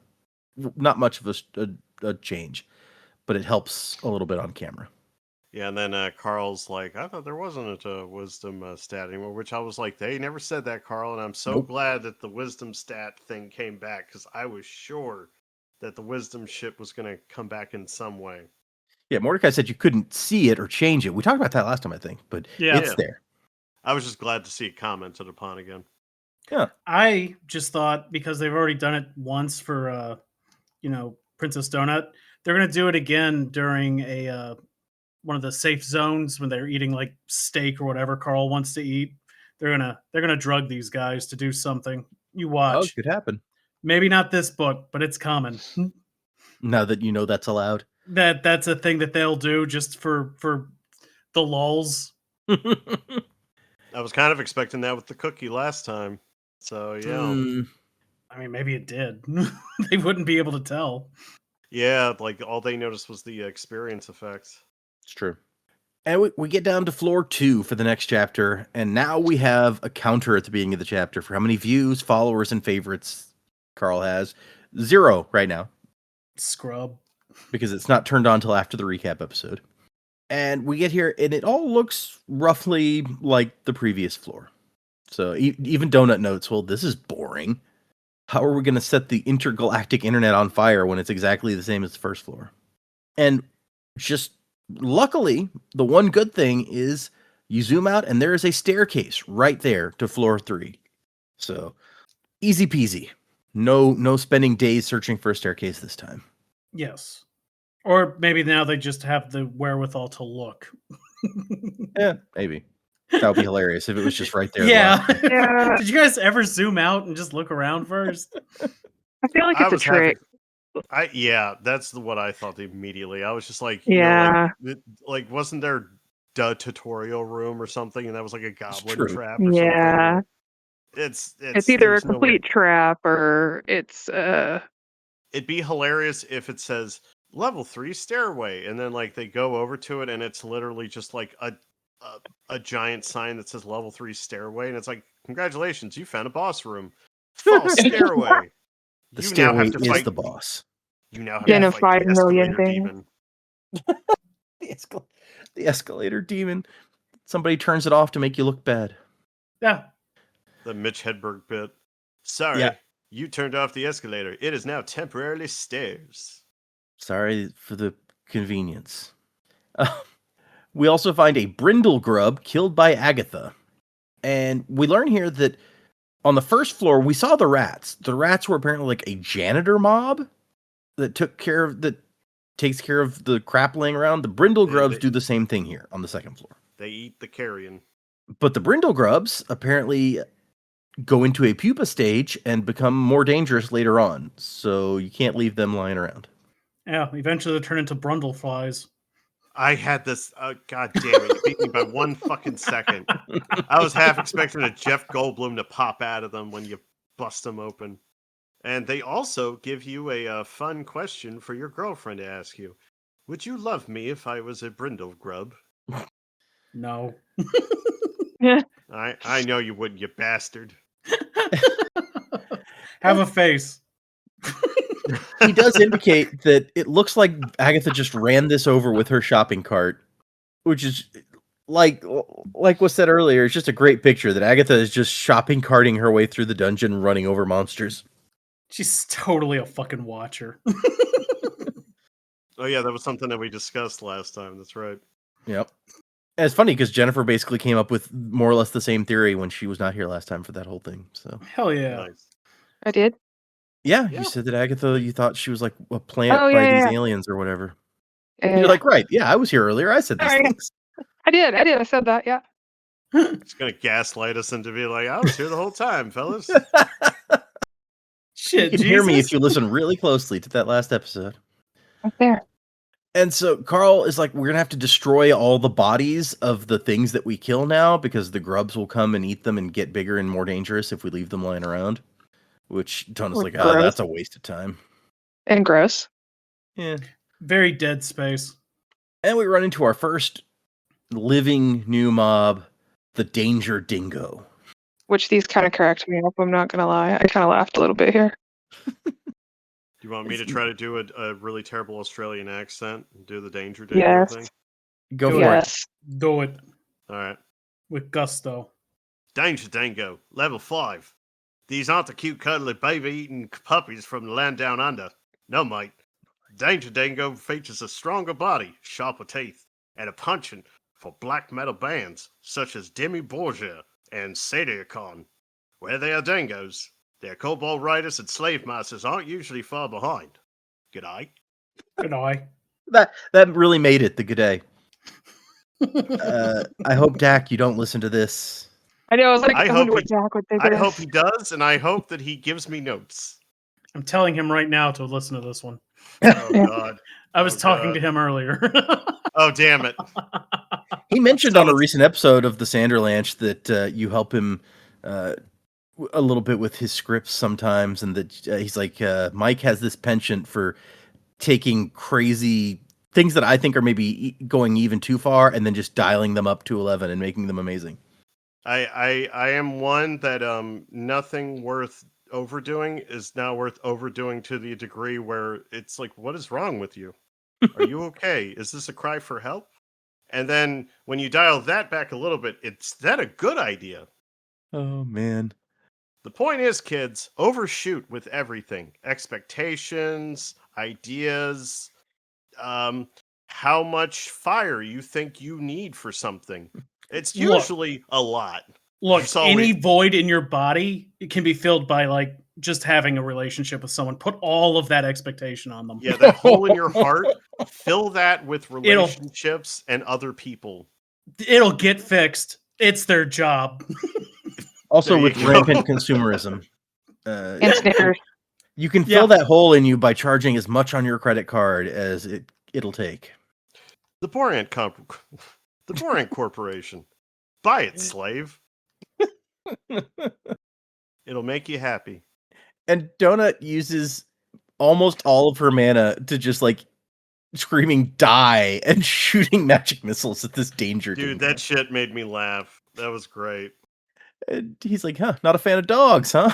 much of a change, but it helps a little bit on camera." Yeah, and then Carl's like, "I thought there wasn't a wisdom stat anymore," which I was like, they never said that, Carl, and I'm so glad that the wisdom stat thing came back, because I was sure that the wisdom shit was going to come back in some way. Yeah, Mordecai said you couldn't see it or change it. We talked about that last time, I think, but it's there. I was just glad to see it commented upon again. Yeah. I just thought, because they've already done it once for, Princess Donut, they're going to do it again during a one of the safe zones when they're eating like steak or whatever Carl wants to eat. They're gonna drug these guys to do something. You watch. Oh, it could happen. Maybe not this book, but it's coming. Now that you know that's allowed. That's a thing that they'll do just for the lulz. I was kind of expecting that with the cookie last time. So, yeah. I mean, maybe it did. They wouldn't be able to tell. Yeah, like all they noticed was the experience effect. It's true. And we get down to floor 2 for the next chapter, and now we have a counter at the beginning of the chapter for how many views, followers, and favorites Carl has. 0 right now. Scrub. Because it's not turned on till after the recap episode. And we get here, and it all looks roughly like the previous floor. So even Donut notes, well, this is boring. How are we going to set the intergalactic internet on fire when it's exactly the same as the first floor? And just luckily, the one good thing is you zoom out and there is a staircase right there to floor 3. So easy peasy. No spending days searching for a staircase this time. Yes. Or maybe now they just have the wherewithal to look. Yeah, maybe. That would be hilarious if it was just right there. Yeah. Yeah. Did you guys ever zoom out and just look around first? I feel like I it's a was having, trick. yeah, that's what I thought immediately. I was just like, Yeah. like wasn't there a tutorial room or something, and that was like a goblin true. trap or Yeah. something? It's It's either a there's no way. complete trap or it's It'd be hilarious if it says level 3 stairway, and then like they go over to it, and it's literally just like a giant sign that says level 3 stairway, and it's like, congratulations, you found a boss room. False stairway. The You now stairway have to is fight. the boss. You now have Gen to of fight 5 the million escalator things. demon. The escalator demon. Somebody turns it off to make you look bad. Yeah. The Mitch Hedberg bit. Sorry, Yeah. you turned off the escalator. It is now temporarily stairs. Sorry for the convenience. We also find a brindle grub killed by Agatha. And we learn here that on the first floor, we saw the rats. The rats were apparently like a janitor mob that takes care of the crap laying around. The brindle Yeah, grubs they- do the same thing here on the second floor. They eat the carrion. But the brindle grubs apparently go into a pupa stage and become more dangerous later on. So you can't leave them lying around. Yeah. Eventually they turn into brundle flies. I had this. God damn it! You beat me by 1 fucking second. I was half expecting a Jeff Goldblum to pop out of them when you bust them open. And they also give you a fun question for your girlfriend to ask you. Would you love me if I was a brindle grub? No. I know you wouldn't, you bastard. Have a face. He does indicate that it looks like Agatha just ran this over with her shopping cart, which is like was said earlier, it's just a great picture that Agatha is just shopping carting her way through the dungeon, running over monsters. She's totally a fucking watcher. Oh yeah, that was something that we discussed last time. That's right. Yep. And it's funny because Jennifer basically came up with more or less the same theory when she was not here last time for that whole thing. So Hell yeah. Nice. I did. yeah, Yeah. you said that Agatha, you thought she was like a plant Oh, by yeah, these yeah. aliens or whatever. Yeah, You're like, right? Yeah, I was here earlier. I said these Sorry. things. I did. I said that. Yeah. It's gonna gaslight us into being like, I was here the whole time, fellas. Shit, You can hear me if Jesus. you listen really closely to that last episode. Right there. And so Carl is like, we're going to have to destroy all the bodies of the things that we kill now because the grubs will come and eat them and get bigger and more dangerous if we leave them lying around. Which Donna's like, oh, Gross. that's a waste of time. And gross. Yeah. Very Dead Space. And we run into our first living new mob, the Danger Dingo. Which these kind of cracked me up. I'm not gonna lie. I kind of laughed a little bit here. Do you want me to try to do a really terrible Australian accent and do the danger dingo Yes. thing? Go Do for it. Yes. Do it All right. with gusto. Danger dingo, level 5. These aren't the cute, cuddly, baby-eating puppies from the land down under. No, mate. Danger dingo features a stronger body, sharper teeth, and a punching for black metal bands such as Demi Borgia and Sadiacon. Where they are dingoes, their cobalt riders and slave masters aren't usually far behind. Good eye. Good eye. That really made it the good day. I hope, Dak, you don't listen to this. I know. I was like, I I hope wonder what he- Jack would think I of hope this. he does, and I hope that he gives me notes. I'm telling him right now to listen to this one. Oh, Yeah. God. I was Oh, talking God. to him earlier. Oh, damn it. He mentioned on a recent episode of the Sanderlanche that you help him a little bit with his scripts sometimes, and that he's like, Mike has this penchant for taking crazy things that I think are maybe going even too far, and then just dialing them up to 11 and making them amazing. I am one that nothing worth overdoing is now worth overdoing to the degree where it's like, what is wrong with you? Are you okay? Is this a cry for help? And then when you dial that back a little bit, it's that a good idea? Oh man. The point is, kids, overshoot with everything. Expectations, ideas, how much fire you think you need for something. It's Look. usually a lot. Look, That's all any we- void in your body, it can be filled by like just having a relationship with someone. Put all of that expectation on them. Yeah, that hole in your heart, fill that with It'll- relationships and other people. It'll get fixed. It's their job. Also, There with you go. rampant consumerism, And Snickers. you can fill Yeah. that hole in you by charging as much on your credit card as it'll take. The Borant Corporation. Buy it, slave. It'll make you happy. And Donut uses almost all of her mana to just like screaming die and shooting magic missiles at this danger Dude, team. that shit made me laugh. That was great. And he's like, huh, not a fan of dogs, huh?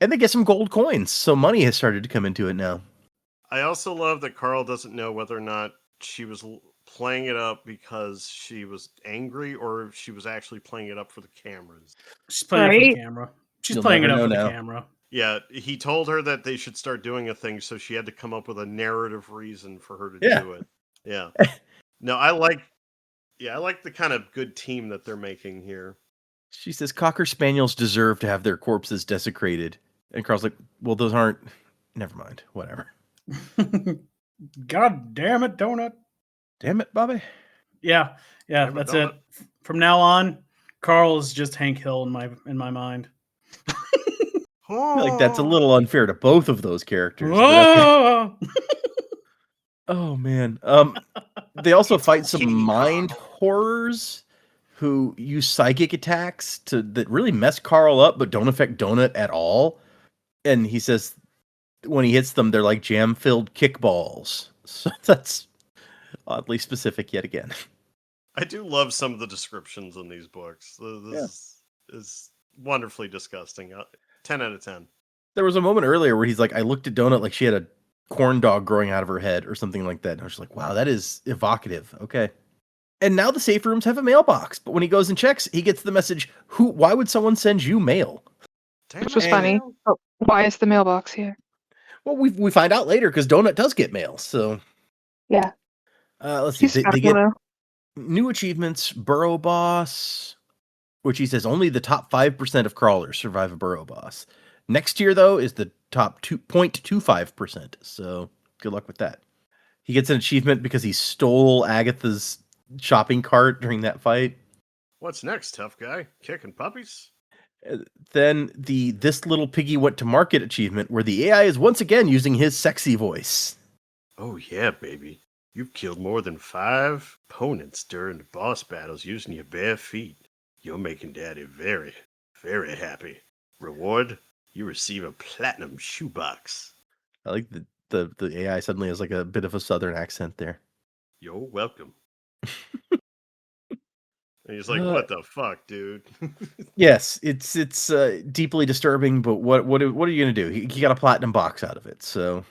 And they get some gold coins, so money has started to come into it now. I also love that Carl doesn't know whether or not she was playing it up because she was angry or if she was actually playing it up for the cameras. She's playing it for the Right. camera. She's You'll playing it never up know for the now. camera. Yeah, he told her that they should start doing a thing, so she had to come up with a narrative reason for her to Yeah. do it. Yeah. No, I like the kind of good team that they're making here. She says Cocker Spaniels deserve to have their corpses desecrated. And Carl's like, well, those aren't... Never mind. Whatever. God damn it, Donut. Damn it, Bobby. Yeah, Damn it, that's Donut. it. From now on, Carl is just Hank Hill in my mind. I feel like that's a little unfair to both of those characters. But okay. Whoa! Oh, man. They also It's fight some Kitty mind Carl. horrors who use psychic attacks that really mess Carl up, but don't affect Donut at all. And he says when he hits them, they're like jam-filled kickballs. So that's oddly specific yet again. I do love some of the descriptions in these books. This is wonderfully disgusting. 10 out of 10. There was a moment earlier where he's like, I looked at Donut like she had a corn dog growing out of her head or something like that. And I was just like, wow, that is evocative. Okay. And now the safe rooms have a mailbox, but when he goes and checks, he gets the message, why would someone send you mail? Damn Which was it, funny. Dale. Oh, why is the mailbox here? Well, we find out later because Donut does get mail. So Yeah. let's see. He's They special, get though. new achievements, Burrow Boss, which he says only the top 5% of crawlers survive a Burrow Boss. Next tier, though, is the top 2.25%. So good luck with that. He gets an achievement because he stole Agatha's shopping cart during that fight. What's next, tough guy? Kicking puppies? Then the This Little Piggy Went to Market achievement, where the AI is once again using his sexy voice. Oh yeah, baby. You've killed more than 5 opponents during the boss battles using your bare feet. You're making Daddy very, very happy. Reward? You receive a platinum shoebox. I like the AI suddenly has like a bit of a southern accent there. You're welcome. And he's like, what the fuck, dude? Yes, it's deeply disturbing, but what are you gonna do? He got a platinum box out of it, so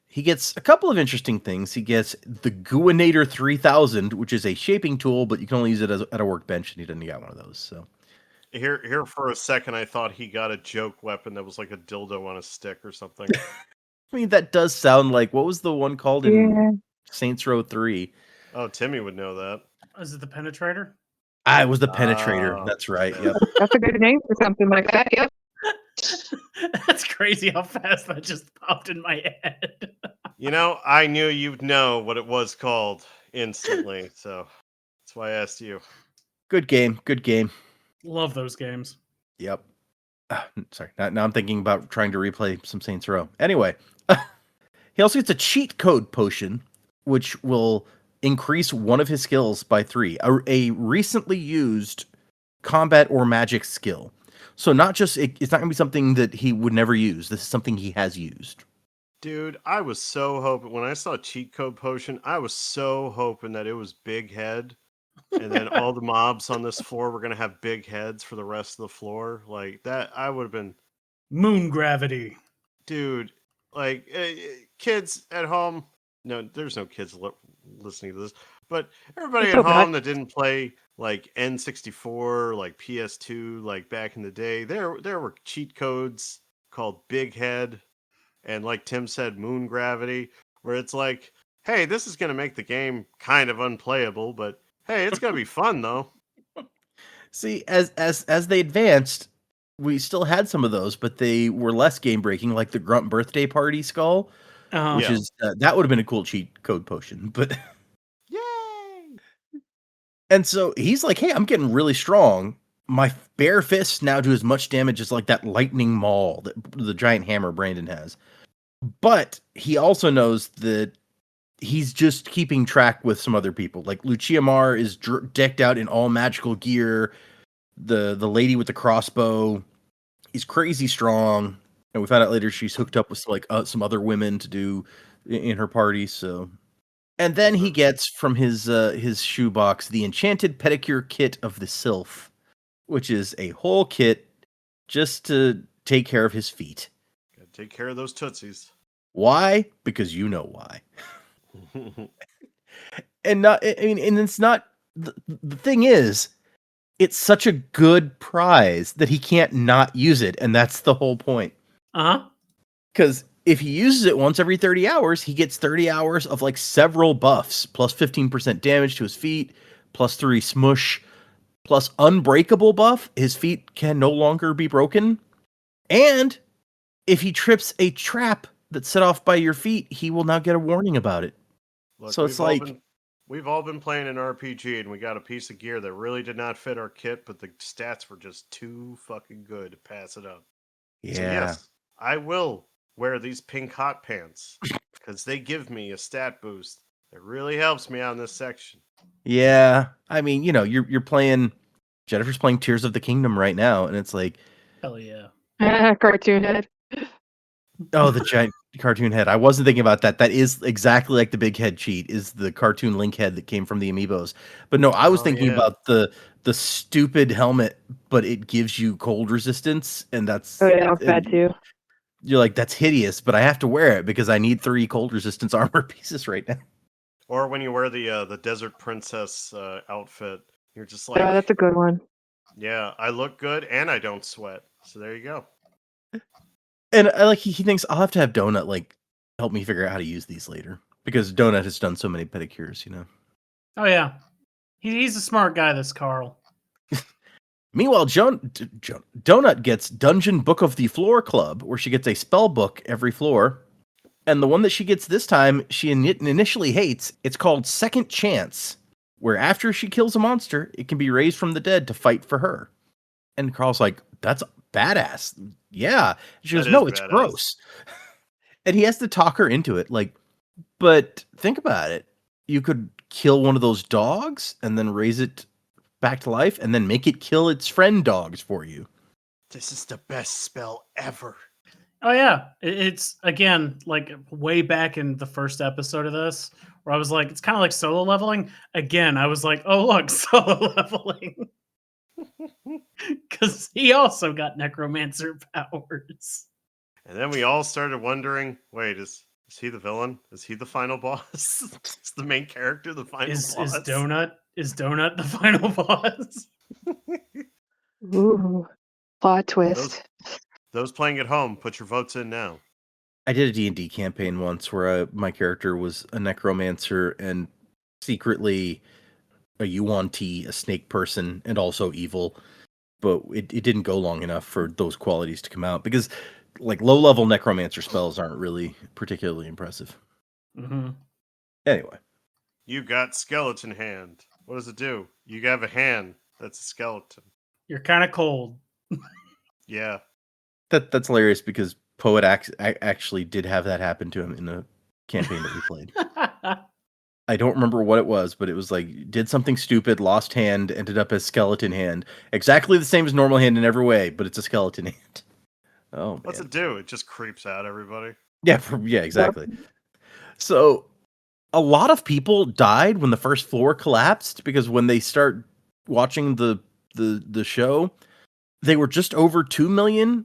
he gets a couple of interesting things. He gets the Guinator 3000, which is a shaping tool, but you can only use it at a workbench, and he doesn't got one of those. So Here for a second, I thought he got a joke weapon that was like a dildo on a stick or something. I mean, that does sound like, what was the one called in Yeah. Saints Row 3? Oh, Timmy would know that. Is it the penetrator? Ah, it was the Penetrator. Ah. That's right. Yep. That's a good name for something like that. Yep. That's crazy how fast that just popped in my head. You know, I knew you'd know what it was called instantly, so that's why I asked you. Good game. Good game. Love those games. Yep. Sorry. Now I'm thinking about trying to replay some Saints Row. Anyway, he also gets a cheat code potion, which will increase one of his skills by 3. A recently used combat or magic skill. So not just it's not going to be something that he would never use. This is something he has used. Dude, I was so hoping when I saw cheat code potion, I was so hoping that it was big head, and then all the mobs on this floor were gonna have big heads for the rest of the floor. Like that, I would have been, Moon gravity. dude. Like kids at home. No, there's no kids listening to this. But everybody Let's at hope not. home that didn't play like N64, like PS2, like back in the day, there were cheat codes called Big Head and, like Tim said, Moon Gravity, where it's like, hey, this is going to make the game kind of unplayable, but hey, it's going to be fun though. See, as they advanced, we still had some of those, but they were less game breaking, like the Grunt Birthday Party skull, which Yeah. is that would have been a cool cheat code potion. But Yay! and so he's like, "Hey, I'm getting really strong. My bare fists now do as much damage as like that lightning maul that the giant hammer Brandon has." But he also knows that he's just keeping track with some other people. Like Lucia Mar is decked out in all magical gear. The lady with the crossbow is crazy strong, and we found out later she's hooked up with some other women to do in her party. So, and then he gets from his shoebox the enchanted pedicure kit of the Sylph, which is a whole kit just to take care of his feet. Gotta take care of those tootsies. Why? Because you know why. And not, I mean, and it's not the thing is, it's such a good prize that he can't not use it, and that's the whole point. Uh-huh. Because if he uses it once every 30 hours, he gets 30 hours of like several buffs, plus 15% damage to his feet, plus 3 smush, plus unbreakable buff. His feet can no longer be broken. And if he trips a trap that's set off by your feet, he will now get a warning about it. Look, So it's like, we've all been playing an RPG and we got a piece of gear that really did not fit our kit, but the stats were just too fucking good to pass it up. yeah. So yes, I will wear these pink hot pants because they give me a stat boost that really helps me out in this section. Yeah. I mean, you know, you're playing, Jennifer's playing Tears of the Kingdom right now, and it's like, Hell yeah. Cartoon head. oh, the giant cartoon head. I wasn't thinking about that. That is exactly like the big head cheat, is the cartoon Link head that came from the amiibos. But no, I was thinking about the stupid helmet, but it gives you cold resistance, and that's Oh yeah, that's bad too. You're like, that's hideous, but I have to wear it because I need 3 cold resistance armor pieces right now. Or when you wear the Desert Princess outfit, you're just like, Yeah, that's a good one. yeah, I look good and I don't sweat. So there you go. And I like he thinks I'll have to have Donut like help me figure out how to use these later because Donut has done so many pedicures, you know. Oh yeah. He's a smart guy, this Carl. Meanwhile, Donut gets Dungeon Book of the Floor Club, where she gets a spell book every floor. And the one that she gets this time, she initially hates. It's called Second Chance, where after she kills a monster, it can be raised from the dead to fight for her. And Carl's like, that's badass. Yeah. She goes, no, it's badass. gross. And he has to talk her into it. Like, but think about it. You could kill one of those dogs and then raise it back to life and then make it kill its friend dogs for you. This is the best spell ever. Oh yeah. It's again like way back in the first episode of this where I was like, it's kind of like solo leveling. Again, I was like, oh look, solo leveling. Because he also got necromancer powers. And then we all started wondering, wait, is he the villain? Is he the final boss? Is the main character the final boss? Is Donut the final boss? Ooh, plot twist. Those playing at home, put your votes in now. I did a D&D campaign once where my character was a necromancer and secretly a Yuan-Ti, a snake person, and also evil. But it didn't go long enough for those qualities to come out because like low-level necromancer spells aren't really particularly impressive. Mm-hmm. Anyway. You got skeleton hand. What does it do? You have a hand that's a skeleton. You're kind of cold. Yeah. That's hilarious because Poet actually did have that happen to him in a campaign that we played. I don't remember what it was, but it was like, did something stupid, lost hand, ended up as skeleton hand. Exactly the same as normal hand in every way, but it's a skeleton hand. Oh, man. What's it do? It just creeps out everybody. Yeah, exactly. So, a lot of people died when the first floor collapsed because when they start watching the show, they were just over 2 million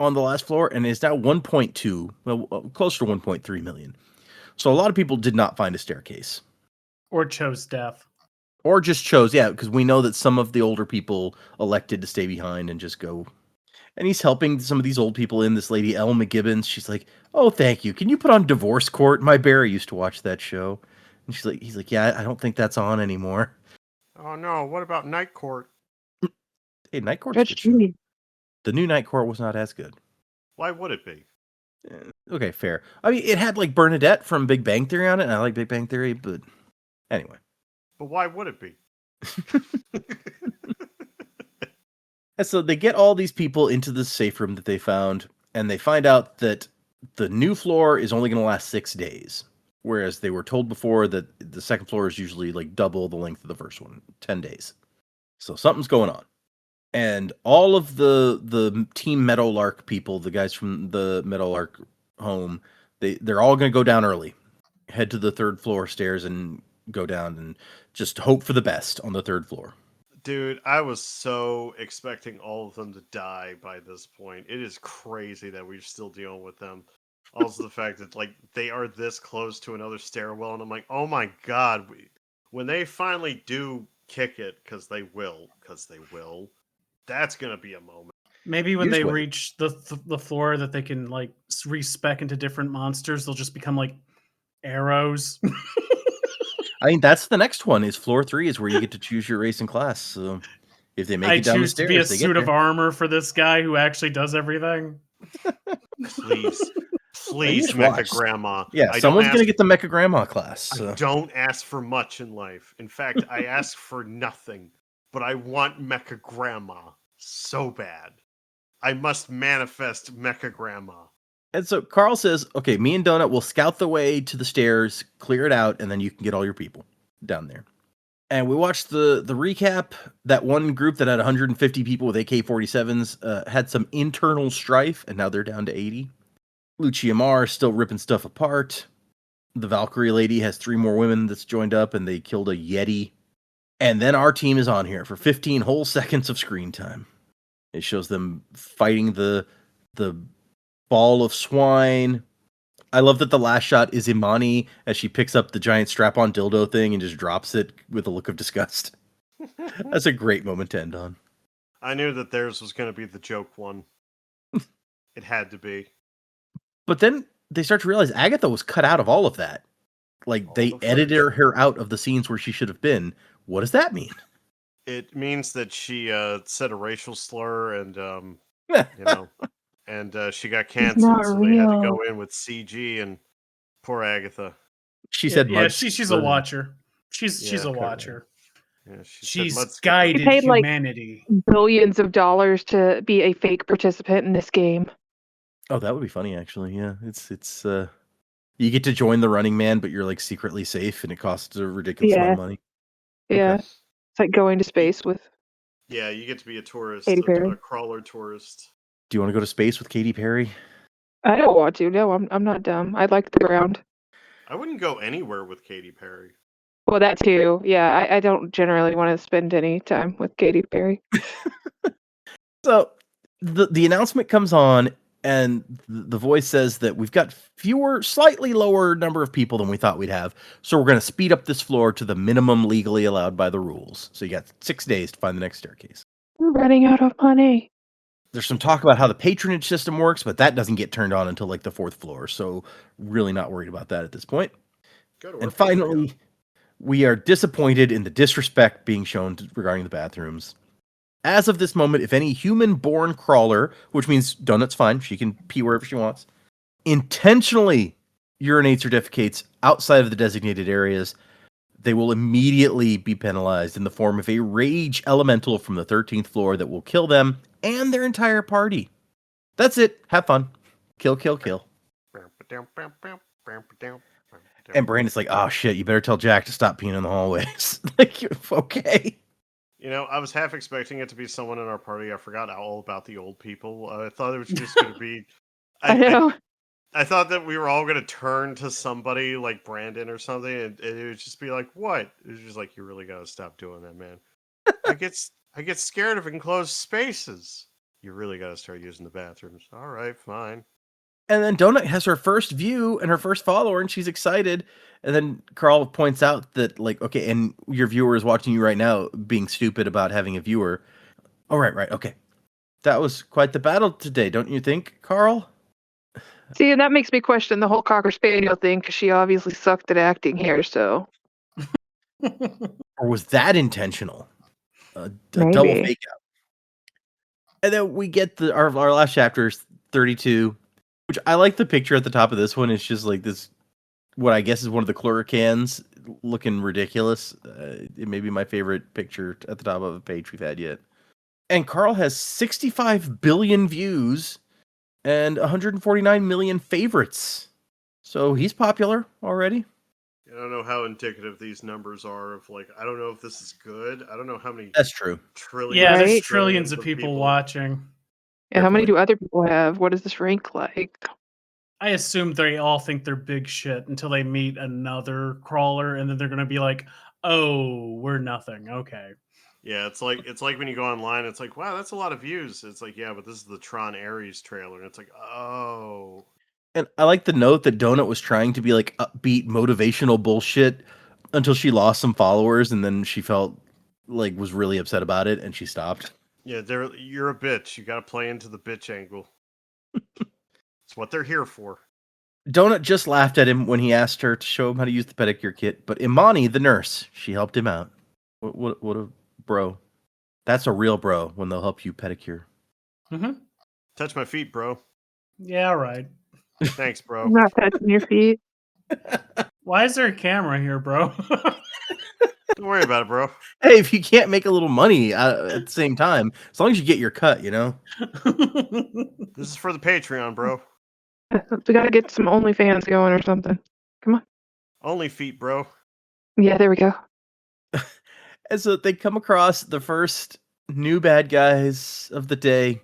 on the last floor, and it's now 1.2, well, closer to 1.3 million. So a lot of people did not find a staircase. Or chose death. Or just chose, because we know that some of the older people elected to stay behind and just go. And he's helping some of these old people in. This lady, Elle McGibbons, she's like, "Oh, thank you. Can you put on Divorce Court? My Barry used to watch that show." And he's like, "Yeah, I don't think that's on anymore." Oh no, what about Night Court? Hey, Night Court's a Judge good show. Judy. The new Night Court was not as good. Why would it be? Okay, fair. I mean, it had like Bernadette from Big Bang Theory on it, and I like Big Bang Theory, but anyway. But why would it be? And so they get all these people into the safe room that they found, and they find out that the new floor is only going to last 6 days. Whereas they were told before that the second floor is usually like double the length of the first one, 10 days. So something's going on. And all of the Team Meadowlark people, the guys from the Meadowlark home, they're all going to go down early, head to the third floor stairs and go down and just hope for the best on the third floor. Dude, I was so expecting all of them to die by this point. It is crazy that we're still dealing with them. Also, the fact that like they are this close to another stairwell, and I'm like, oh my god, when they finally do kick it, because they will, that's gonna be a moment. Maybe when Here's they what- reach the floor that they can like respec into different monsters, they'll just become like arrows. I mean, that's the next one. Is floor 3 is where you get to choose your race and class. So if they make I it down the choose to stairs, be a they suit get of there. armor for this guy who actually does everything. Please, please, just Mecha watch. Grandma. Yeah, I someone's don't gonna ask, get the Mecha Grandma class. I So. don't ask for much in life. In fact, I ask for nothing. But I want Mecha Grandma so bad. I must manifest Mecha Grandma. And so Carl says, "Okay, me and Donut will scout the way to the stairs, clear it out, and then you can get all your people down there." And we watched the recap. That one group that had 150 people with AK-47s had some internal strife, and now they're down to 80. Lucia Mar is still ripping stuff apart. The Valkyrie lady has 3 more women that's joined up, and they killed a Yeti. And then our team is on here for 15 whole seconds of screen time. It shows them fighting the ball of swine. I love that the last shot is Imani as she picks up the giant strap-on dildo thing and just drops it with a look of disgust. That's a great moment to end on. I knew that theirs was going to be the joke one. It had to be. But then they start to realize Agatha was cut out of all of that. Like, All they the edited footage. her out of the scenes where she should have been. What does that mean? It means that she said a racial slur and, you know, and she got not canceled, so they had to real. go in with CG and poor Agatha. She said yeah, mud. she's a watcher. She's Yeah, a okay. watcher. Yeah, she said She's mud skipper. guided She paid, like- humanity. Billions of dollars to be a fake participant in this game. Oh, that would be funny, actually. Yeah, it's you get to join the Running Man, but you're like secretly safe, and it costs a ridiculous amount of money. Yeah. Okay. It's like going to space with Yeah, you get to be a tourist, Katy Perry. a crawler tourist. Do you want to go to space with Katy Perry? I don't want to. No, I'm not dumb. I like the ground. I wouldn't go anywhere with Katy Perry. Well, that too. Yeah, I don't generally want to spend any time with Katy Perry. So the announcement comes on, and the voice says that we've got slightly lower number of people than we thought we'd have. So we're going to speed up this floor to the minimum legally allowed by the rules. So you got 6 days to find the next staircase. We're running out of money. There's some talk about how the patronage system works, but that doesn't get turned on until like the 4th floor. So really not worried about that at this point. Go to And work, Patreon. finally, we are disappointed in the disrespect being shown regarding the bathrooms. As of this moment, if any human-born crawler, which means Donut's fine, she can pee wherever she wants, intentionally urinates or defecates outside of the designated areas, they will immediately be penalized in the form of a rage elemental from the 13th floor that will kill them and their entire party. That's it. Have fun. Kill, kill, kill. And Brandon's like, oh shit, you better tell Jack to stop peeing in the hallways. Like, okay. You know, I was half expecting it to be someone in our party. I forgot all about the old people. I thought it was just going to be. I know. I thought that we were all going to turn to somebody like Brandon or something, and it would just be like, "What?" It was just like, "You really got to stop doing that, man." I get scared of enclosed spaces. You really got to start using the bathrooms. All right, fine. And then Donut has her first view and her first follower, and she's excited. And then Carl points out that, like, okay, and your viewer is watching you right now being stupid about having a viewer. Oh, right, okay. That was quite the battle today, don't you think, Carl? See, and that makes me question the whole Cocker Spaniel thing because she obviously sucked at acting here. So Or was that intentional? A double maybe. fake out. And then we get our last chapter, 32, which I like the picture at the top of this one. It's just like this, what I guess is one of the Chloricans looking ridiculous. It may be my favorite picture at the top of a page we've had yet. And Carl has 65 billion views and 149 million favorites. So he's popular already. I don't know how indicative these numbers are of, like, I don't know if this is good. I don't know how many That's true. trillions. Yeah, there's Right? trillions of people watching. And how many point. do other people have? What does this rank like? I assume they all think they're big shit until they meet another crawler, and then they're gonna be like, "Oh, we're nothing." Okay. Yeah, it's like when you go online, it's like, wow, that's a lot of views. It's like, yeah, but this is the Tron Ares trailer, and it's like, oh. And I like the note that Donut was trying to be like upbeat, motivational bullshit until she lost some followers, and then she felt like was really upset about it, and she stopped. Yeah, you're a bitch. You got to play into the bitch angle. It's what they're here for. Donut just laughed at him when he asked her to show him how to use the pedicure kit, but Imani, the nurse, she helped him out. What a bro. That's a real bro when they'll help you pedicure. Mm-hmm. Touch my feet, bro. Yeah, right. Thanks, bro. I'm not touching your feet. Why is there a camera here, bro? Don't worry about it, bro. Hey, if you can't make a little money at the same time, as long as you get your cut, you know? This is for the Patreon, bro. We gotta get some OnlyFans going or something. Come on. Only feet, bro. Yeah, there we go. And so they come across the first new bad guys of the day,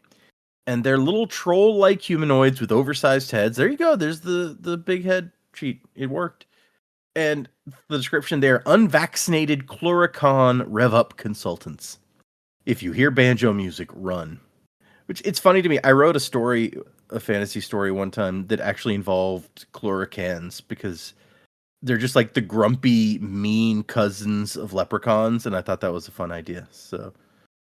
and they're little troll-like humanoids with oversized heads. There you go. There's the big head cheat. It worked. And the description there, unvaccinated Chloricon rev-up consultants. If you hear banjo music, run. Which, it's funny to me. I wrote a fantasy story one time that actually involved Chloricans because they're just like the grumpy, mean cousins of leprechauns, and I thought that was a fun idea. So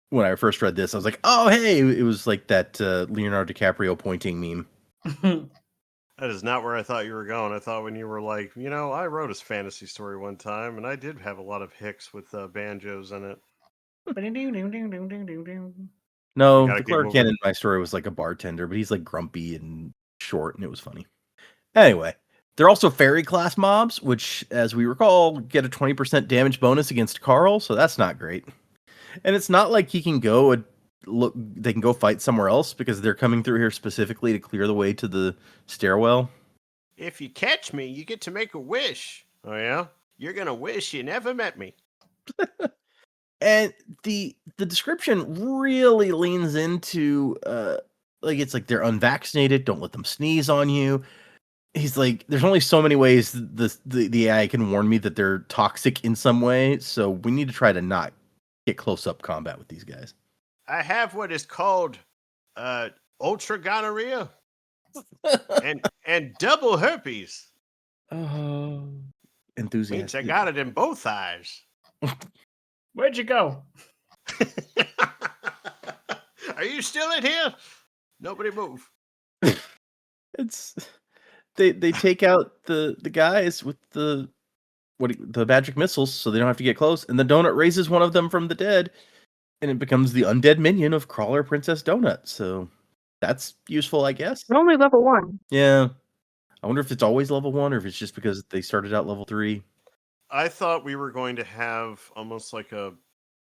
when I first read this, I was like, oh, hey, it was like that Leonardo DiCaprio pointing meme. That is not where I thought you were going. I thought when you were like, I wrote a fantasy story one time, and I did have a lot of hicks with banjos in it. No, the Chlorican in my story was like a bartender, but he's like grumpy and short, and it was funny. Anyway, they're also fairy class mobs, which, as we recall, get a 20% damage bonus against Carl, so that's not great. And it's not like he can go they can go fight somewhere else because they're coming through here specifically to clear the way to the stairwell. If you catch me, you get to make a wish. Oh yeah? You're gonna wish you never met me. And the description really leans into it's like they're unvaccinated, don't let them sneeze on you. He's like, there's only so many ways the AI can warn me that they're toxic in some way, so we need to try to not get close up combat with these guys. I have what is called ultra gonorrhea and double herpes. Oh, enthusiastic. Means I got it in both eyes. Where'd you go? Are you still in here? Nobody move. It's they take out the guys with the magic missiles, so they don't have to get close. And the donut raises one of them from the dead, and it becomes the undead minion of Crawler Princess Donut. So that's useful, I guess. We're only level 1. Yeah, I wonder if it's always level 1 or if it's just because they started out level 3. I thought we were going to have almost like a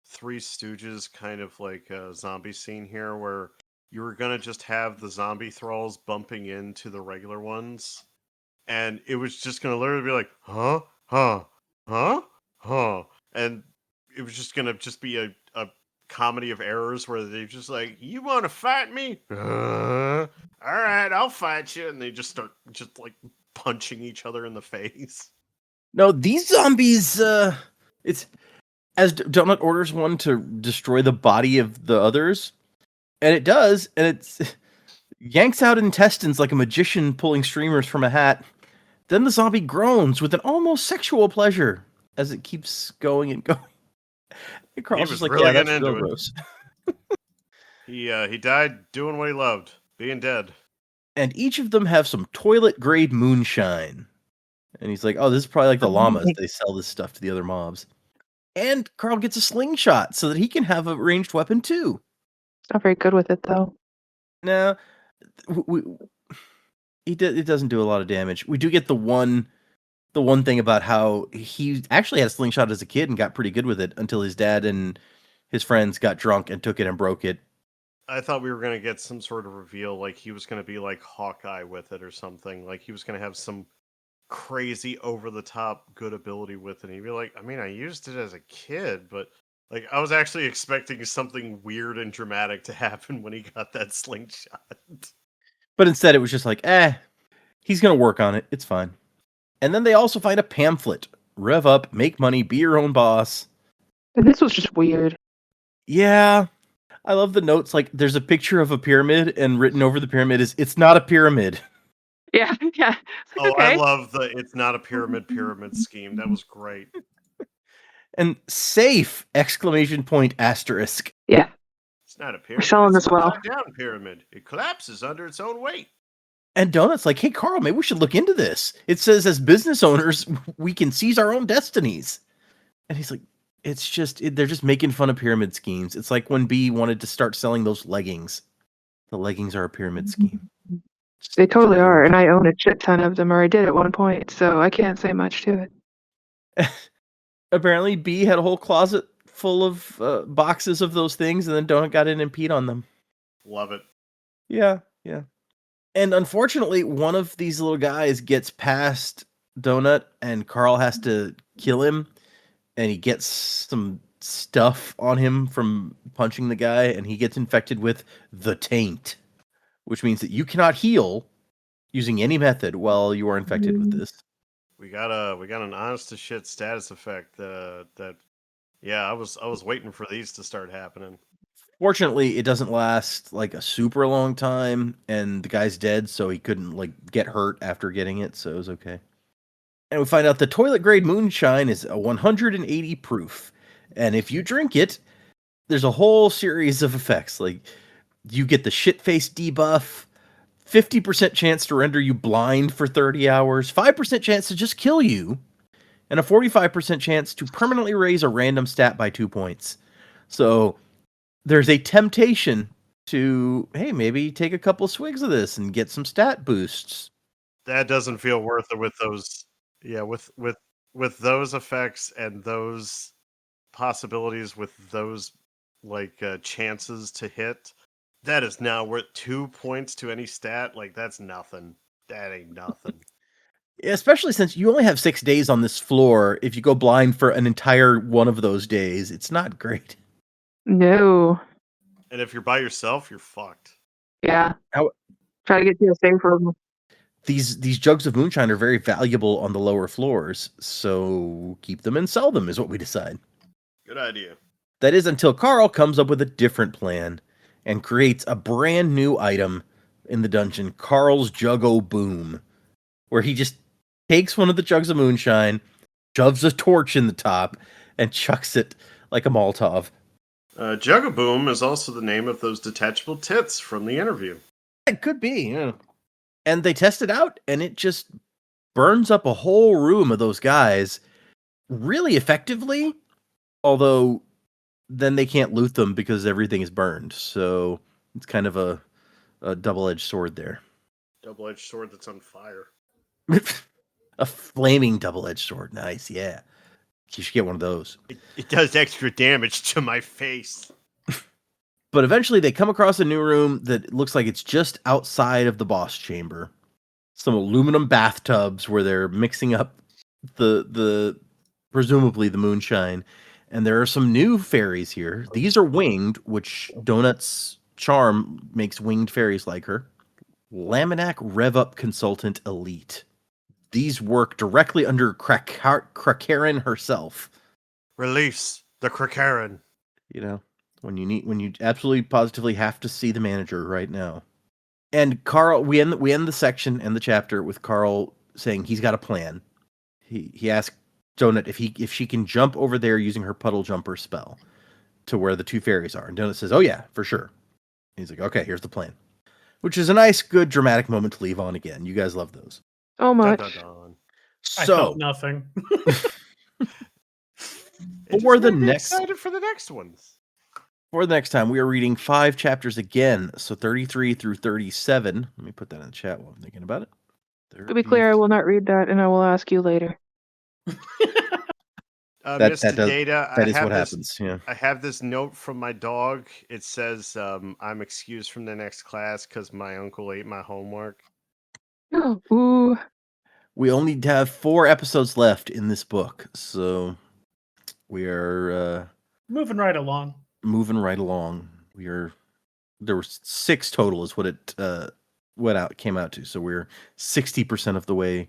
Three Stooges kind of like a zombie scene here where you were going to just have the zombie thralls bumping into the regular ones. And it was just going to literally be like, huh? And it was just going to just be a comedy of errors where they're just like, you want to fight me? All right, I'll fight you. And they just start just like punching each other in the face. No, these zombies, it's as Donut orders one to destroy the body of the others, and it does, and it's yanks out intestines like a magician pulling streamers from a hat. Then the zombie groans with an almost sexual pleasure as it keeps going and going. And Carl's was just like, really yeah, that's getting real into it. gross. He died doing what he loved, being dead. And each of them have some toilet-grade moonshine. And he's like, oh, this is probably like the llamas. They sell this stuff to the other mobs. And Carl gets a slingshot so that he can have a ranged weapon too. Not very good with it though. Now, it doesn't do a lot of damage. We do get the one thing about how he actually had a slingshot as a kid and got pretty good with it until his dad and his friends got drunk and took it and broke it. I thought we were going to get some sort of reveal, like he was going to be like Hawkeye with it or something. Like he was going to have some crazy over-the-top good ability with it. And he'd be like, I mean, I used it as a kid, but like I was actually expecting something weird and dramatic to happen when he got that slingshot. But instead it was just like, he's going to work on it. It's fine. And then they also find a pamphlet. Rev up, make money, be your own boss. And this was just weird. Yeah. I love the notes. Like, there's a picture of a pyramid, and written over the pyramid is, it's not a pyramid. Yeah, yeah. Oh, Okay. I love the it's not a pyramid scheme. That was great. And safe! Exclamation point asterisk. Yeah. It's not a pyramid. selling it's this well. an upside-down pyramid. It collapses under its own weight. And Donut's like, hey, Carl, maybe we should look into this. It says, as business owners, we can seize our own destinies. And he's like, it's just, they're just making fun of pyramid schemes. It's like when B wanted to start selling those leggings. The leggings are a pyramid scheme. They totally are, and I own a shit ton of them, or I did at one point, so I can't say much to it. Apparently, B had a whole closet full of boxes of those things, and then Donut got in and peed on them. Love it. Yeah. And unfortunately, one of these little guys gets past Donut, and Carl has to kill him, and he gets some stuff on him from punching the guy, and he gets infected with the taint, which means that you cannot heal using any method while you are infected with this. We got an honest to shit status effect that yeah, I was waiting for these to start happening. Fortunately, it doesn't last like a super long time, and the guy's dead, so he couldn't like get hurt after getting it, so it was okay. And we find out the toilet grade moonshine is a 180 proof, and if you drink it, there's a whole series of effects. Like you get the shit face debuff, 50% chance to render you blind for 30 hours, 5% chance to just kill you, and a 45% chance to permanently raise a random stat by 2 points. So there's a temptation to, hey, maybe take a couple swigs of this and get some stat boosts. That doesn't feel worth it with those. Yeah, with those effects and those possibilities, with those like chances to hit. That is now worth 2 points to any stat. Like that's nothing. That ain't nothing. Especially since you only have 6 days on this floor. If you go blind for an entire one of those days, it's not great. No. And if you're by yourself, you're fucked. Yeah. How- Try to get to a safe room. These jugs of moonshine are very valuable on the lower floors, so keep them and sell them is what we decide. Good idea. That is until Carl comes up with a different plan and creates a brand new item in the dungeon, Carl's Juggo Boom, where he just takes one of the jugs of moonshine, shoves a torch in the top, and chucks it like a Molotov. Jugaboom is also the name of those detachable tits from the interview. It could be, yeah. And they test it out, and it just burns up a whole room of those guys really effectively, although then they can't loot them because everything is burned. So it's kind of a double-edged sword there. Double-edged sword that's on fire. A flaming double-edged sword. Nice, yeah. You should get one of those. It does extra damage to my face. But eventually they come across a new room that looks like it's just outside of the boss chamber. Some aluminum bathtubs where they're mixing up the presumably the moonshine. And there are some new fairies here. These are winged, which Donut's charm makes winged fairies like her. Laminac Rev Up Consultant Elite. These work directly under Krakarin herself. Release the Krakarin. You know, when you absolutely positively have to see the manager right now. And Carl, we end the section and the chapter with Carl saying he's got a plan. He asked Donut if she can jump over there using her puddle jumper spell to where the two fairies are. And Donut says, "Oh yeah, for sure." He's like, "Okay, here's the plan," which is a nice, good, dramatic moment to leave on again. You guys love those. So Dun, much. dun, dun. I So felt nothing. It for just the made me next excited for the next ones. for the next time, we are reading 5 chapters again. So 33 through 37. Let me put that in the chat while I'm thinking about it. To be clear, I will not read that, and I will ask you later. Mr. Data, That is what happens. Yeah. I have this note from my dog. It says, I'm excused from the next class because my uncle ate my homework. Ooh. We only have 4 episodes left in this book, so we are Moving right along. moving right along. There were 6 total, is what it came out to. So we're 60% of the way,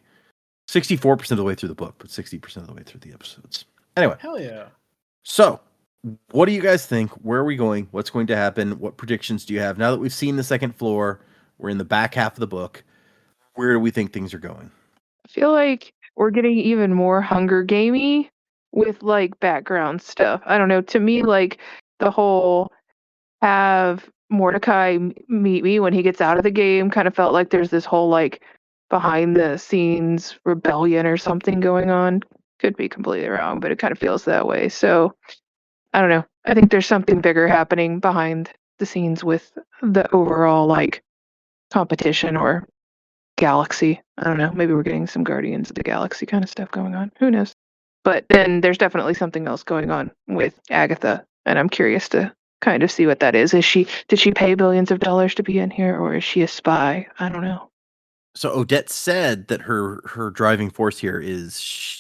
64% of the way through the book, but 60% of the way through the episodes. Anyway, Hell yeah. so what do you guys think? Where are we going? What's going to happen? What predictions do you have now that we've seen the second floor? We're in the back half of the book. Where do we think things are going? I feel like we're getting even more Hunger Gamey with like background stuff. I don't know. To me, like the whole have Mordecai meet me when he gets out of the game kind of felt like there's this whole like behind the scenes rebellion or something going on. Could be completely wrong, but it kind of feels that way. So I don't know. I think there's something bigger happening behind the scenes with the overall like competition or galaxy. I don't know. Maybe we're getting some Guardians of the Galaxy kind of stuff going on. Who knows? But then there's definitely something else going on with Agatha, and I'm curious to kind of see what that is. Did she pay billions of dollars to be in here, or is she a spy? I don't know. So Odette said that her driving force here is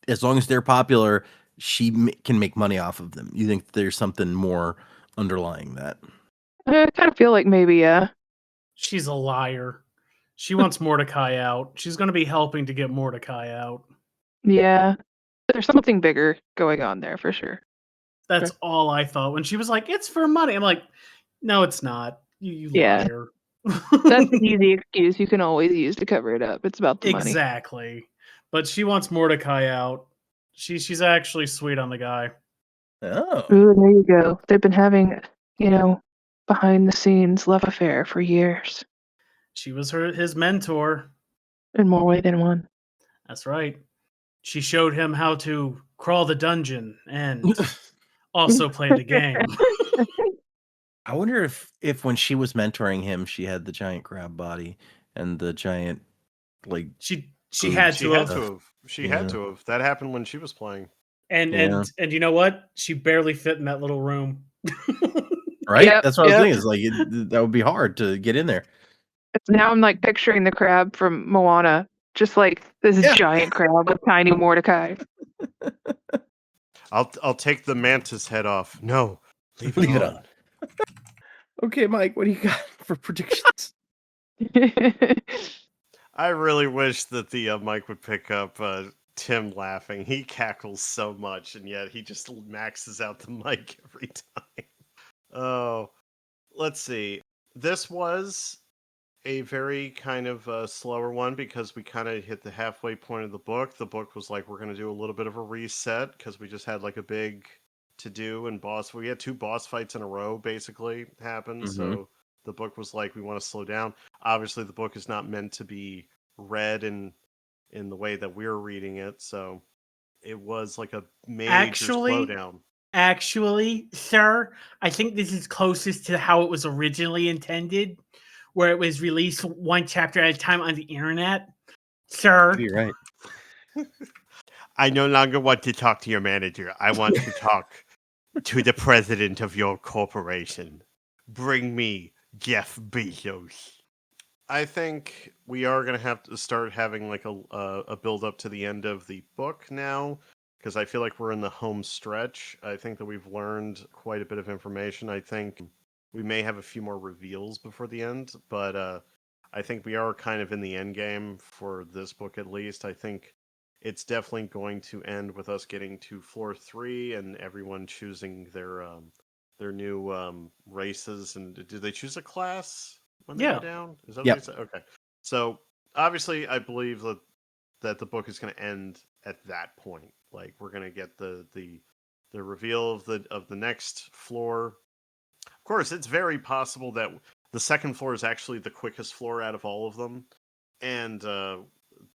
as long as they're popular, she can make money off of them. You think there's something more underlying that? I kind of feel like maybe, yeah. She's a liar. She wants Mordecai out. She's going to be helping to get Mordecai out. Yeah. There's something bigger going on there for sure. That's all I thought. When she was like, it's for money. I'm like, no, it's not. You Yeah. liar. That's an easy excuse you can always use to cover it up. It's about the money. Exactly. But she wants Mordecai out. She's actually sweet on the guy. Oh. Ooh, there you go. They've been having, behind the scenes love affair for years. She was his mentor. In more way than one. That's right. She showed him how to crawl the dungeon and also play the game. I wonder if when she was mentoring him, she had the giant crab body and the giant like she She had She to had have. to have. She Yeah. had to have. That happened when she was playing. And you know what? She barely fit in that little room. right. Yep, That's what I was yep. thinking. Is like that would be hard to get in there. Now I'm like picturing the crab from Moana, just like this Yeah. giant crab with tiny Mordecai. I'll take the mantis head off. No, leave it Leave it on. on. Okay, Mike, what do you got for predictions? I really wish that the mic would pick up Tim laughing. He cackles so much, and yet he just maxes out the mic every time. Oh, let's see. This was a very kind of slower one because we kind of hit the halfway point of the book. The book was like, we're going to do a little bit of a reset because we just had like a big to do and boss. We had 2 boss fights in a row basically happen. Mhm. So the book was like, we want to slow down. Obviously, the book is not meant to be read in the way that we're reading it. So it was like a major slowdown. Actually, sir, I think this is closest to how it was originally intended, where it was released one chapter at a time on the internet. Sir, You're right. I no longer want to talk to your manager. I want to talk to the president of your corporation. Bring me Jeff Bezos. I think we are going to have to start having like a build up to the end of the book now, because I feel like we're in the home stretch. I think that we've learned quite a bit of information. I think we may have a few more reveals before the end, but I think we are kind of in the end game for this book at least. I think it's definitely going to end with us getting to floor 3 and everyone choosing their new races. And do they choose a class? when they Yeah. go down? Is that Yep. what they said? Okay. So obviously, I believe that the book is going to end at that point. Like we're going to get the reveal of the next floor. Of course, it's very possible that the second floor is actually the quickest floor out of all of them, and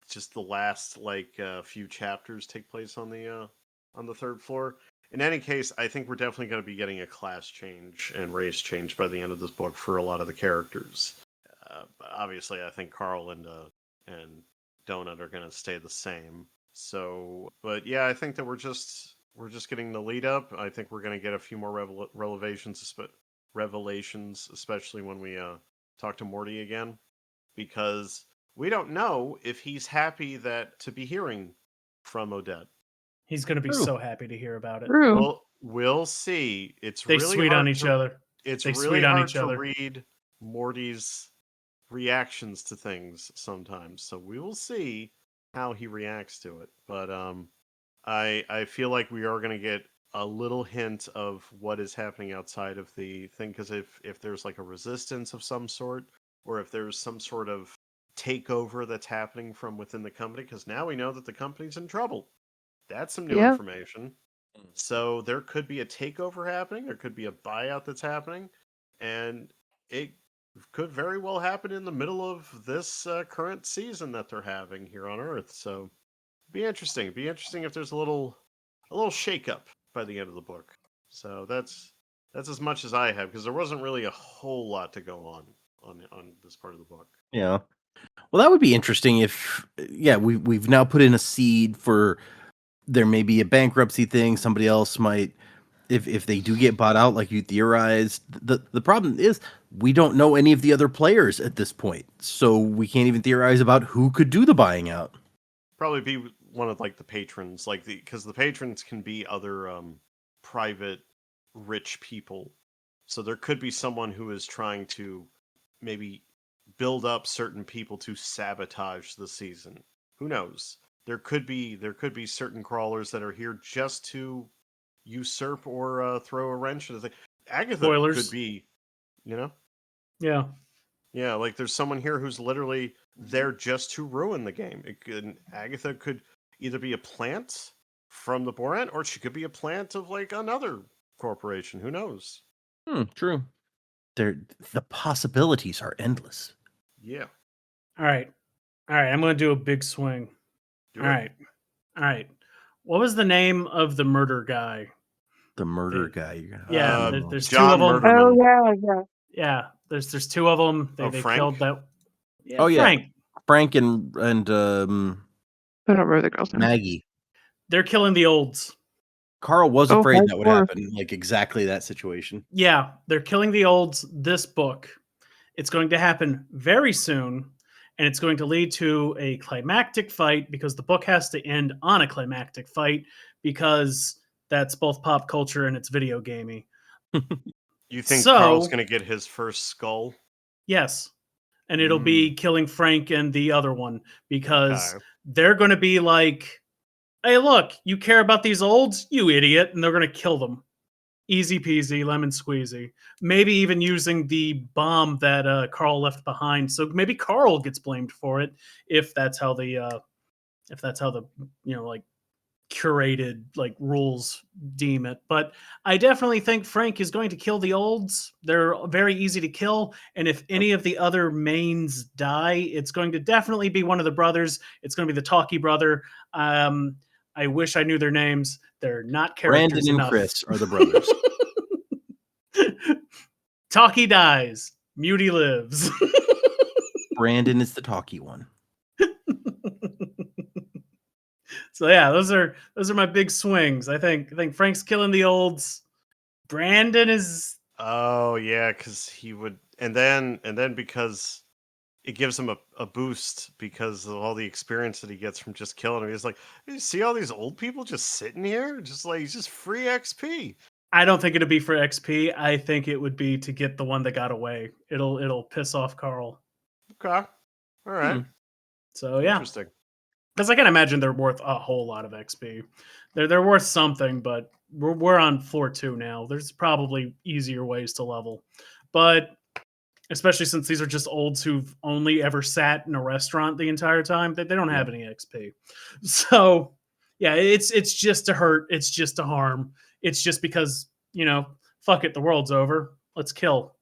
just the last few chapters take place on the third floor. In any case, I think we're definitely going to be getting a class change and race change by the end of this book for a lot of the characters. Obviously, I think Carl and Donut are going to stay the same. So, but yeah, I think that we're just getting the lead up. I think we're going to get a few more revelations, especially when we talk to Morty again, because we don't know if he's happy to be hearing from Odette. He's going to be True. so happy to hear about it. True. Well, we'll see. It's They really sweet hard on each to, other. It's They really sweet on hard each to other. read Morty's reactions to things sometimes. So we will see how he reacts to it. But I feel like we are going to get a little hint of what is happening outside of the thing, because if there's like a resistance of some sort, or if there's some sort of takeover that's happening from within the company, because now we know that the company's in trouble. That's some new Yeah. information. So there could be a takeover happening. There could be a buyout that's happening, and it could very well happen in the middle of this current season that they're having here on Earth. So be interesting. Be interesting if there's a little shakeup by the end of the book. So that's as much as I have, because there wasn't really a whole lot to go on this part of the book. Yeah. Well, that would be interesting if, we've now put in a seed for there may be a bankruptcy thing. Somebody else might, if they do get bought out, like you theorized. The problem is we don't know any of the other players at this point, so we can't even theorize about who could do the buying out. Probably be one of like the patrons, because the patrons can be other private rich people. So there could be someone who is trying to maybe build up certain people to sabotage the season. Who knows? There could be certain crawlers that are here just to usurp or throw a wrench into the thing. Agatha Spoilers. could be, you know? Yeah. Yeah, like there's someone here who's literally there just to ruin the game. Agatha could either be a plant from the Boran, or she could be a plant of like another corporation. Who knows? True. The possibilities are endless. Yeah. All right. I'm going to do a big swing. Do All it. right. What was the name of the murder guy? The murder They- guy. You're gonna Yeah, have to there's two John of them. Murderman. Oh yeah. Yeah, there's two of them. They Frank? killed that. Yeah, Oh, yeah. Frank. Frank and I don't remember the girl's name. Maggie. They're killing the olds. Carl was Oh, afraid that would hardcore. happen, like exactly that situation. Yeah, they're killing the olds this book. It's going to happen very soon, and it's going to lead to a climactic fight, because the book has to end on a climactic fight, because that's both pop culture and it's video gamey. You think So- Carl's going to get his first skull? Yes. And it'll be killing Frank and the other one, because they're going to be like, hey, look, you care about these olds? You idiot. And they're going to kill them. Easy peasy, lemon squeezy. Maybe even using the bomb that Carl left behind. So maybe Carl gets blamed for it, if that's how the curated like rules deem it. But I definitely think Frank is going to kill the olds. They're very easy to kill, and if any of the other mains die, it's going to definitely be one of the brothers. It's going to be the talkie brother. I wish I knew their names. They're not characters Brandon and enough. Chris are the brothers. Talkie dies, Muty lives. Brandon is the talky one. So yeah, those are my big swings. I think Frank's killing the olds. Brandon is Oh yeah, because he would, and then because it gives him a boost because of all the experience that he gets from just killing him. He's like, you see all these old people just sitting here, just like just free XP. I don't think it'd be for XP. I think it would be to get the one that got away. It'll piss off Carl. Okay, all right, So yeah, interesting. because I can imagine they're worth a whole lot of XP. They're worth something, but we're on floor 2 now. There's probably easier ways to level. But especially since these are just olds who've only ever sat in a restaurant the entire time. They don't have any XP. So yeah, it's just to hurt. It's just to harm. It's just because, fuck it, the world's over. Let's kill.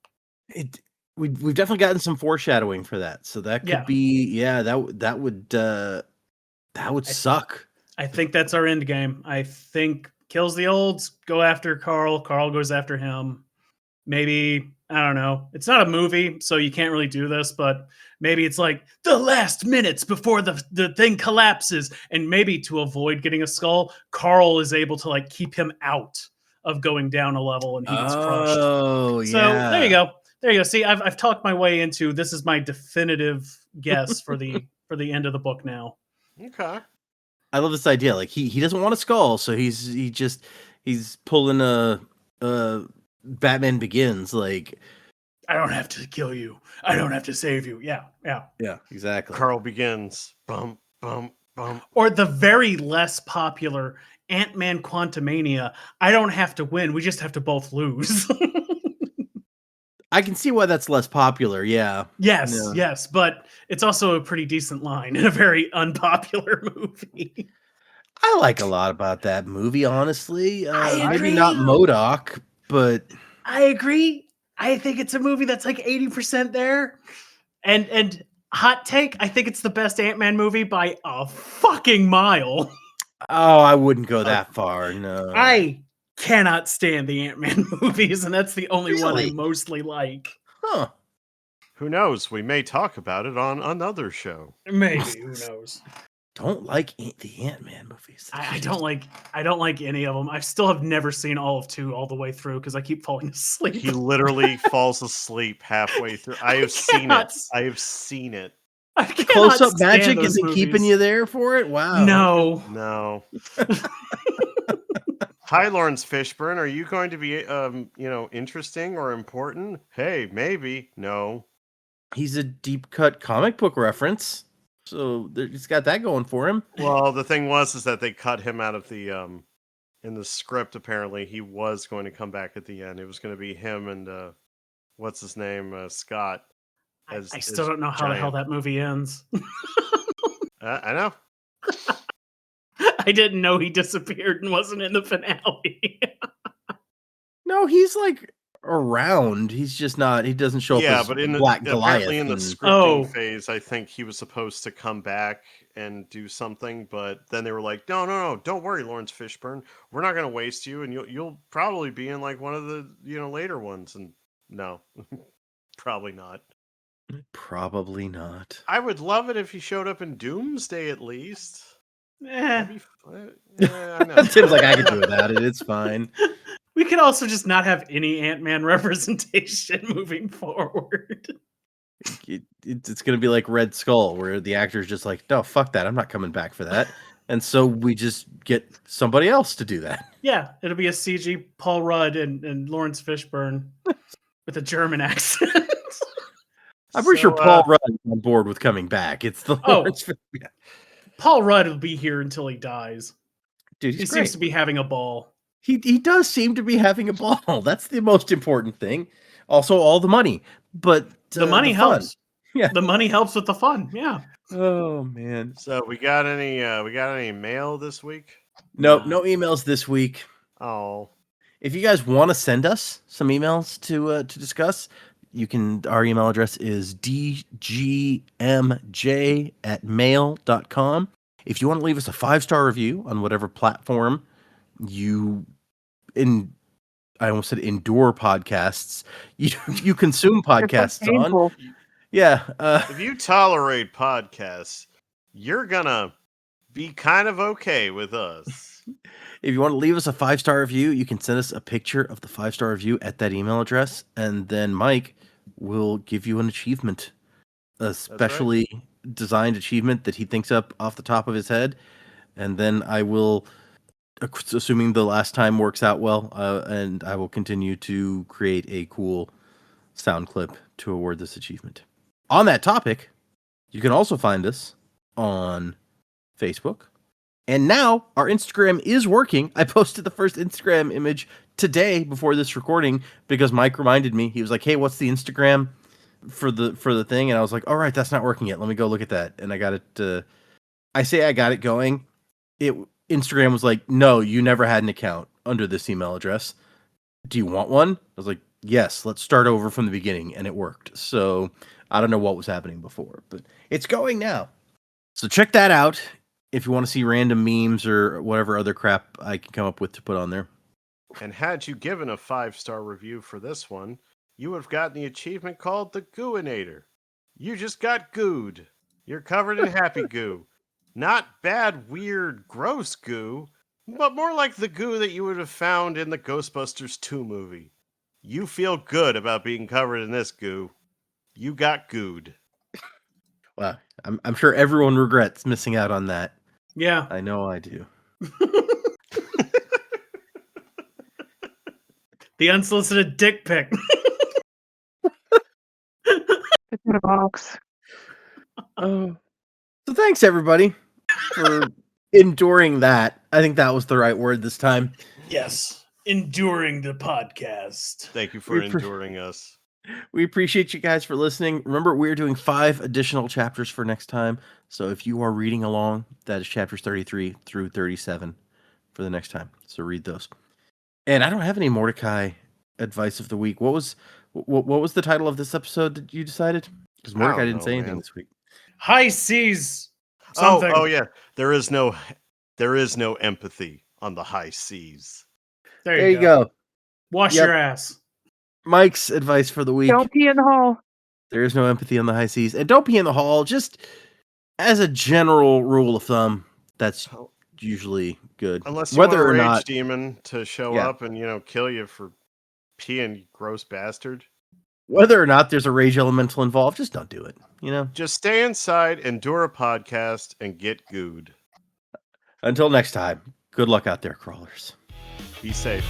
We've definitely gotten some foreshadowing for that. So that could be that would suck. I think that's our end game. I think kills the olds, go after Carl. Carl goes after him. Maybe, I don't know. It's not a movie, so you can't really do this, but maybe it's like the last minutes before the thing collapses. And maybe to avoid getting a skull, Carl is able to like keep him out of going down a level and he gets crushed. Oh, so there you go. There you go. See, I've talked my way into this is my definitive guess for the end of the book now. Okay. I love this idea. Like he doesn't want a skull, so he's pulling a Batman Begins. Like, I don't have to kill you. I don't have to save you. Yeah, exactly. Carl Begins. Bum bum bum. Or the very less popular Ant-Man Quantumania. I don't have to win. We just have to both lose. I can see why that's less popular. Yeah. Yes, but it's also a pretty decent line in a very unpopular movie. I like a lot about that movie, honestly. I agree. Maybe not MODOK, but I agree. I think it's a movie that's like 80% there. And hot take, I think it's the best Ant-Man movie by a fucking mile. Oh, I wouldn't go that far. No. I cannot stand the Ant-Man movies, and that's the only one I mostly like. Huh. Who knows? We may talk about it on another show. Maybe. Who knows? Don't like the Ant-Man movies. I don't like any of them. I still have never seen all of 2 all the way through because I keep falling asleep. He literally falls asleep halfway through. I have seen it. I have seen it. Close-up magic isn't keeping you there for it? Wow. No. Hi, Lawrence Fishburne. Are you going to be, interesting or important? Hey, maybe. No. He's a deep-cut comic book reference, so he's got that going for him. Well, the thing is that they cut him out of the, in the script, apparently. He was going to come back at the end. It was going to be him and, what's his name, Scott. I still don't know how the hell that movie ends. I know. I didn't know he disappeared and wasn't in the finale. No, he's like around. He's just not. He doesn't show up. Yeah, as but in Black the Goliath. apparently in the scripting phase, I think he was supposed to come back and do something, but then they were like, "No, don't worry, Lawrence Fishburne. We're not going to waste you, and you'll probably be in like one of the later ones." And no, probably not. Probably not. I would love it if he showed up in Doomsday at least. I know. Tim's like, I can do without it. It's fine. We could also just not have any Ant-Man representation moving forward. It's going to be like Red Skull, where the actor's just like, no, fuck that. I'm not coming back for that. And so we just get somebody else to do that. Yeah, it'll be a CG Paul Rudd and Lawrence Fishburne with a German accent. I'm pretty sure Paul Rudd is on board with coming back. It's the Lawrence Fishburne. Paul Rudd will be here until he dies. Dude, he seems to be having a ball. He does seem to be having a ball. That's the most important thing. Also, all the money, but the money helps. Yeah, the money helps with the fun. Yeah. Oh man. So we got any mail this week? No emails this week. Oh. If you guys want to send us some emails to discuss, you can. Our email address is dgmj@mail.com. If you want to leave us a 5-star review on whatever platform you I almost said endure podcasts. You consume podcasts on. Yeah. If you tolerate podcasts, you're gonna be kind of okay with us. If you want to leave us a 5-star review, you can send us a picture of the 5-star review at that email address, and then Mike will give you an achievement, a specially designed achievement that he thinks up off the top of his head, and then I will, assuming the last time works out well, and I will continue to create a cool sound clip to award this achievement. On that topic, you can also find us on Facebook. And now our Instagram is working. I posted the first Instagram image today before this recording because Mike reminded me. He was like, hey, what's the Instagram? for the thing, and I was like, all right, that's not working yet. Let me go look at that. And I got it. I say I got it going. Instagram was like, no, you never had an account under this email address. Do you want one? I was like, yes, let's start over from the beginning. And it worked. So I don't know what was happening before, but it's going now. So check that out if you want to see random memes or whatever other crap I can come up with to put on there. And had you given a 5-star review for this one, you would have gotten the achievement called the Gooinator. You just got gooed. You're covered in happy goo. Not bad, weird, gross goo, but more like the goo that you would have found in the Ghostbusters 2 movie. You feel good about being covered in this goo. You got gooed. Wow. I'm sure everyone regrets missing out on that. Yeah. I know I do. The unsolicited dick pic. It's in a box. So thanks everybody for enduring that. I think that was the right word this time. Yes. Enduring the podcast. Thank you for enduring us. We appreciate you guys for listening. Remember, we're doing 5 additional chapters for next time. So if you are reading along, that is chapters 33 through 37 for the next time. So read those. And I don't have any Mordecai advice of the week. What was the title of this episode that you decided? Because Mordecai didn't say anything this week. High seas. Something. Oh yeah. There is no empathy on the high seas. There you go. Wash your ass. Mike's advice for the week. Don't pee in the hall. There is no empathy on the high seas. And don't pee in the hall. Just as a general rule of thumb, that's usually good. Unless you whether want a or rage not demon to show up and, kill you for peeing, you gross bastard. Whether or not there's a rage elemental involved, just don't do it. Just stay inside, endure a podcast, and get gooed. Until next time, good luck out there, crawlers. Be safe.